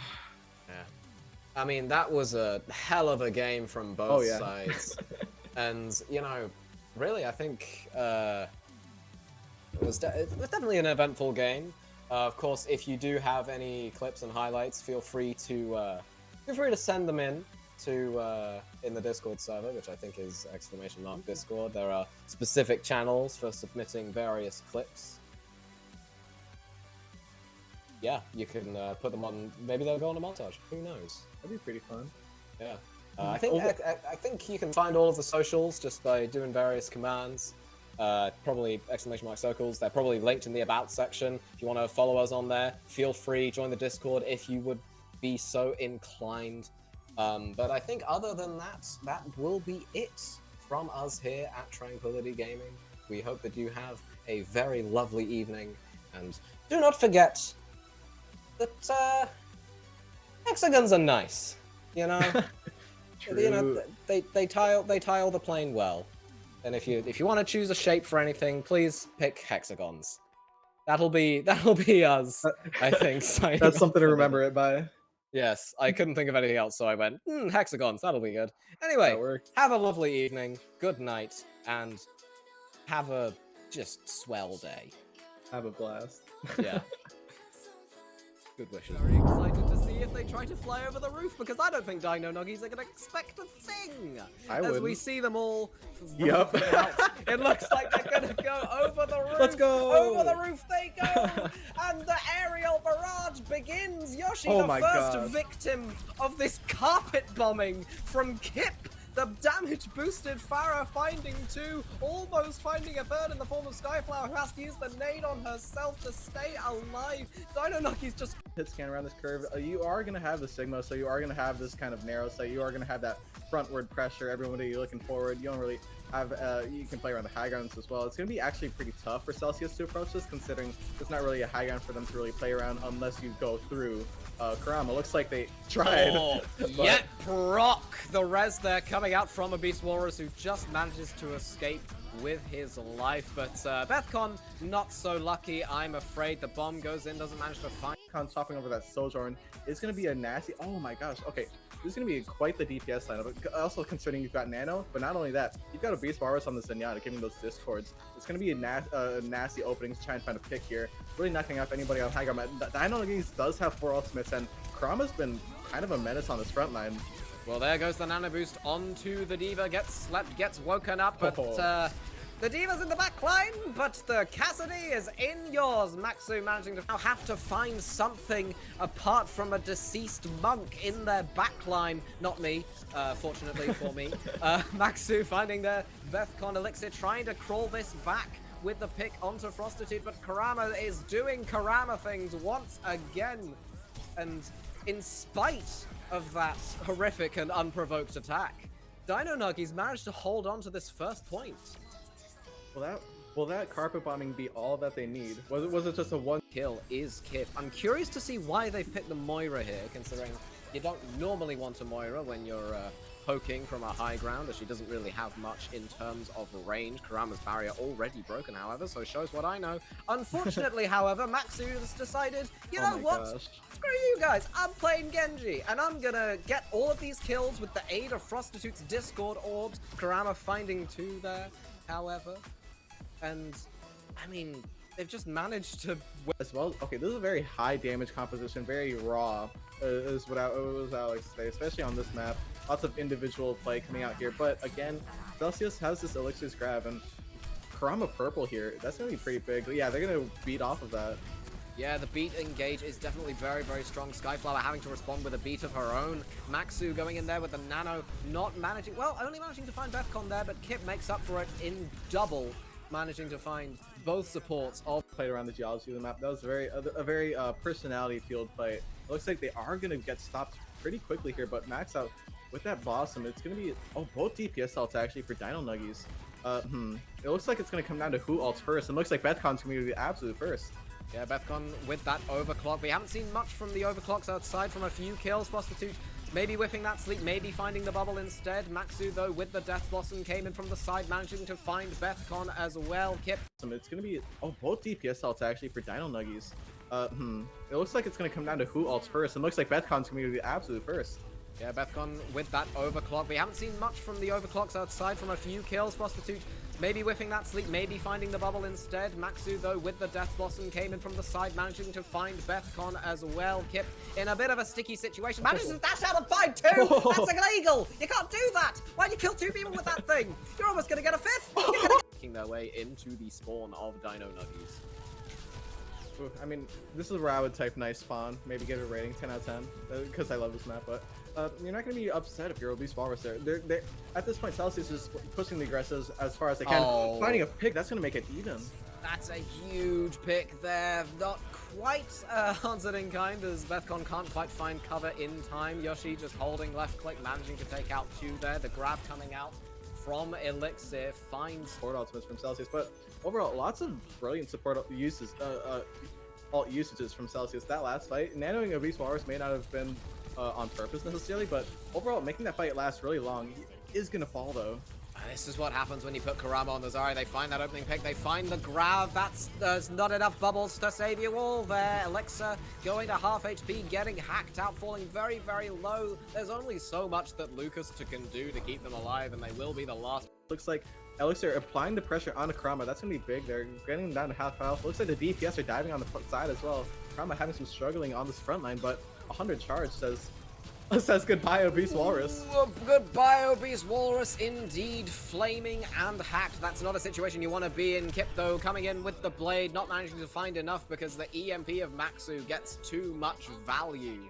I mean, that was a hell of a game from both sides. And, you know, really, I think it was definitely an eventful game. Of course, if you do have any clips and highlights, feel free to send them in the Discord server, which I think is !Discord. There are specific channels for submitting various clips. Yeah, you can put them on. Maybe they'll go on a montage. Who knows? That'd be pretty fun. Yeah. I think you can find all of the socials just by doing various commands. Probably !Circles. They're probably linked in the About section. If you want to follow us on there, feel free. Join the Discord if you would be so inclined. But I think other than that, that will be it from us here at Tranquility Gaming. We hope that you have a very lovely evening. And do not forget that hexagons are nice. You know? You know, they tile the plane well, and if you want to choose a shape for anything, please pick hexagons. That'll be us, I think. That's something to remember it by. Yes, I couldn't think of anything else, so I went hexagons. That'll be good. Anyway, have a lovely evening, good night, and have a just swell day. Have a blast. Yeah. Good wishes. Very excited to see if they try to fly over the roof, because I don't think Dino Nuggies are going to expect a thing. As we see them all. Yep. It looks like they're going to go over the roof. Let's go. Over the roof they go. And the aerial barrage begins. Yoshi, the first victim of this carpet bombing from Kip. The damage-boosted Farah finding two, almost finding a third in the form of Skyflower, who has to use the nade on herself to stay alive. Dino Nuggies just hit scan around this curve. You are going to have the Sigma, so you are going to have this kind of narrow sight. You are going to have that frontward pressure. Everybody looking forward. You don't really have, you can play around the high grounds as well. It's going to be actually pretty tough for Celsius to approach this, considering there's not really a high ground for them to really play around unless you go through Kurama. Looks like they tried. Yet proc the res there coming out from a Beast Walrus, who just manages to escape with his life. But Bethcon, not so lucky, I'm afraid. The bomb goes in, doesn't manage to find. Topping over that Sojourn is going to be a nasty. Oh my gosh. Okay. This is going to be quite the DPS lineup. Also considering you've got Nano, but not only that, you've got a Beast Walrus on the Zenyatta giving those discords. It's going to be a nasty opening to try and find a pick here. Really knocking off anybody on high ground. Dino Nuggies does have 4 ultimates, and Kurama's been kind of a menace on this front line. Well, there goes the nano boost onto the Diva. Gets slept, gets woken up, but the Diva's in the back line, but the Cassidy is in yours. Maxu managing to now have to find something apart from a deceased monk in their back line. Not me, fortunately for me. Maxu finding their Vethcon elixir, trying to crawl this back with the pick onto Prostitute, but Kurama is doing Kurama things once again. And in spite of that horrific and unprovoked attack, Dino Nuggies managed to hold on to this first point. Will that carpet bombing be all that they need? Was it just a one kill? Is Kip. I'm curious to see why they've picked the Moira here, considering you don't normally want a Moira when you're poking from a high ground, as she doesn't really have much in terms of range. Kurama's barrier already broken, however, so shows what I know. Unfortunately, however, Maxu has decided, you know what? Gosh. Screw you guys, I'm playing Genji, and I'm gonna get all of these kills with the aid of Prostitute's Discord orbs. Kurama finding 2 there, however. And, I mean, they've just managed to win. As well, okay, this is a very high damage composition, very raw, is what I like to say, especially on this map. Lots of individual play coming out here, but again, Celsius has this Elixir's Grab, and Kurama purple here, that's going to be pretty big. But yeah, they're going to beat off of that. Yeah, the beat engage is definitely very, very strong. Skyflower having to respond with a beat of her own. Maxu going in there with the nano, not managing, well, only managing to find Bethcon there, but Kip makes up for it in double, managing to find both supports of Played around the geology of the map. That was a very personality-fueled fight. It looks like they are going to get stopped pretty quickly here, but Max out with that Blossom. It's going to be, both DPS ults actually for Dino Nuggies. It looks like it's going to come down to who ults first, and looks like Bethcon's going to be the absolute first. Yeah, Bethcon with that overclock. We haven't seen much from the overclocks outside from a few kills. Prostitute maybe whiffing that sleep, maybe finding the bubble instead. Maxu, though, with the Death Blossom, came in from the side, managing to find Bethcon as well. Kip. It's going to be, both DPS ults actually for Dino Nuggies. It looks like it's going to come down to who ults first, and looks like Bethcon's going to be the absolute first. Yeah, Bethcon with that overclock. We haven't seen much from the overclocks outside from a few kills. Prostitute maybe whiffing that sleep, maybe finding the bubble instead. Maxu, though, with the Death Blossom, came in from the side, managing to find Bethcon as well. Kip in a bit of a sticky situation. Manages to dash out and find two! That's illegal! You can't do that! Why'd you kill two people with that thing? You're almost gonna get a fifth! Making their way into the spawn of Dino Nuggies. I mean, this is where I would type nice spawn. Maybe give it a rating 10 out of 10 because I love this map. But you're not going to be upset if you're Obese Walrus there. They're at this point, Celsius is pushing the aggressives as far as they can. Finding a pick, that's going to make it even. That's a huge pick there. Not quite answered in kind, as Bethcon can't quite find cover in time. Yoshi just holding left click, managing to take out two there. The grab coming out from Elixir finds support ultimates from Celsius, but overall, lots of brilliant support uses, alt usages from Celsius. That last fight, nanoing Obese Walrus may not have been on purpose necessarily, but overall, making that fight last really long is gonna fall though. This is what happens when you put Kurama on the Zarya. They find that opening pick, they find the grab. There's not enough bubbles to save you all there. Elixir going to half HP, getting hacked out, falling very, very low. There's only so much that Lucas can do to keep them alive, and they will be the last. Looks like Elixir applying the pressure on Kurama. That's going to be big. They're getting them down to half health. Looks like the DPS are diving on the front side as well. Kurama having some struggling on this front line, but 100 charge says goodbye, Obese Walrus. Goodbye, Obese Walrus, indeed. Flaming and hacked. That's not a situation you want to be in. Kip, though, coming in with the blade, not managing to find enough because the EMP of Maxu gets too much value.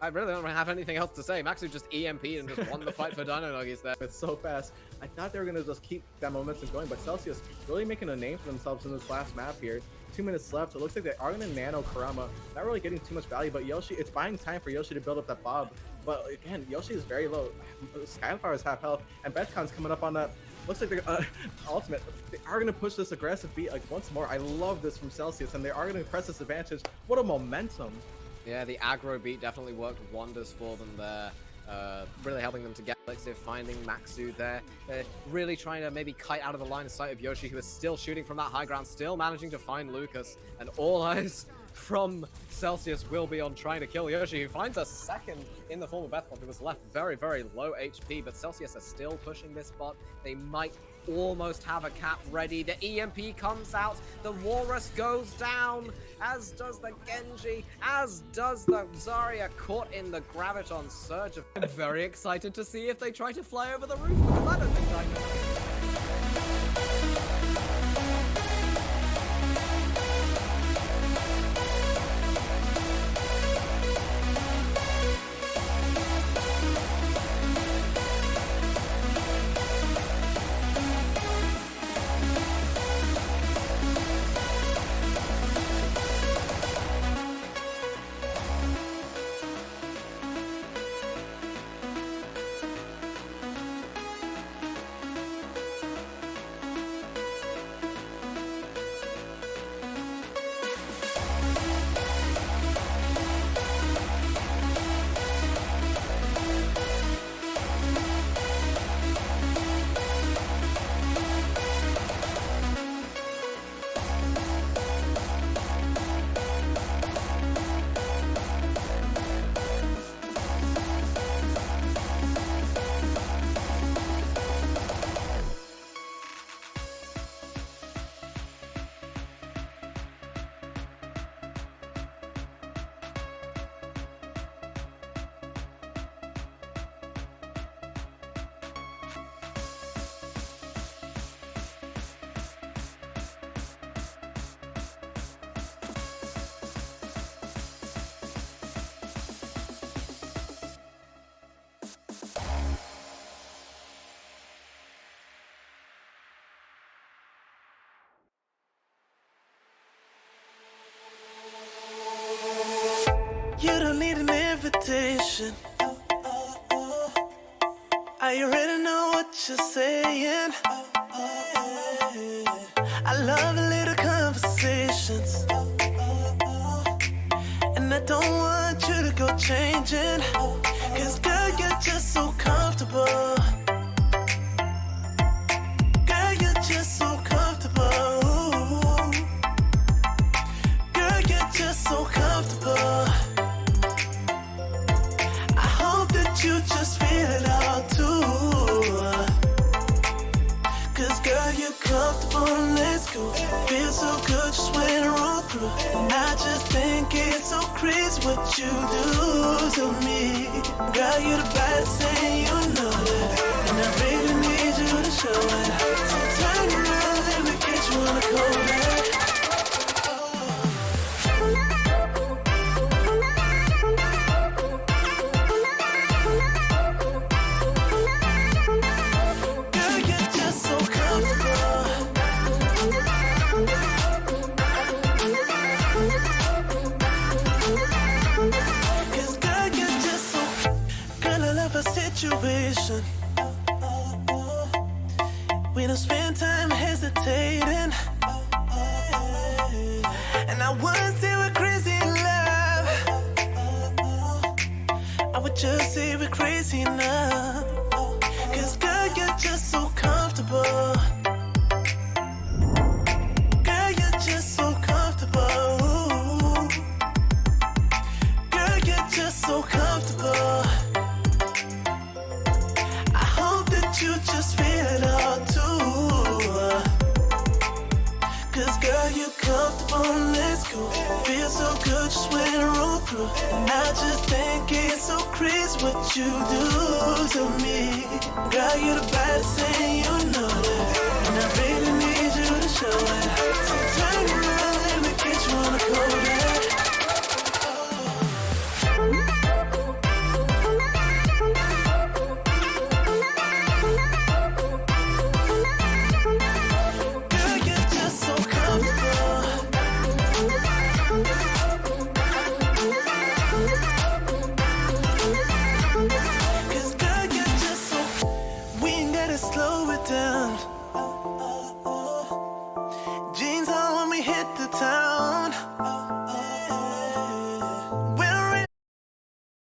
I really don't have anything else to say. Maxu just EMP'd and just won the fight for Dino Nuggies there. It's so fast. I thought they were going to just keep that momentum going, but Celsius really making a name for themselves in this last map here. 2 minutes left. It looks like they are going to nano Kurama. Not really getting too much value, but Yoshi, it's buying time for Yoshi to build up that bob. But again, Yoshi is very low. Skyflower is half health, and Bethcon's coming up on that. Looks like they're ultimate. They are going to push this aggressive beat like once more. I love this from Celsius, and they are going to press this advantage. What a momentum. Yeah, the aggro beat definitely worked wonders for them there. Really helping them to get Elixir, finding Maxu there. They're really trying to maybe kite out of the line of sight of Yoshi, who is still shooting from that high ground, still managing to find Lucas. And all eyes from Celsius will be on trying to kill Yoshi, who finds a second in the form of Bethcon, who was left very, very low HP. But Celsius are still pushing this bot. They might almost have a cap ready. The EMP comes out, the Walrus goes down, as does the Genji, as does the Zarya, caught in the Graviton surge. I'm very excited to see if they try to fly over the roof, because I don't think I know. hesitation. I already know what you're saying. I love little conversations, and I don't want you to go changing. Cause girl, you're just so comfortable. Girl, you're just so comfortable. Girl, you're just so comfortable. I hope that you just feel it all too. Cause girl, you're comfortable, let's go. Feel so good just when I roll through. And I just think it's so crazy what you do to me. Girl, you're the baddest thing, you know that. And I really need you to show it. So turn around, let me get you on the cold. Situation. We don't spend time hesitating, and I wouldn't say we're crazy in love. I would just say we're crazy enough. Cause girl, you're just so comfortable. Girl, you're just so comfortable. Girl, you're just so comfortable. You just feel it all too. Cause girl, you're comfortable, let's go. Feel so good just when I roll through. And I just think it's so crazy what you do to me. Girl, you're the baddest thing, you know that. And I really need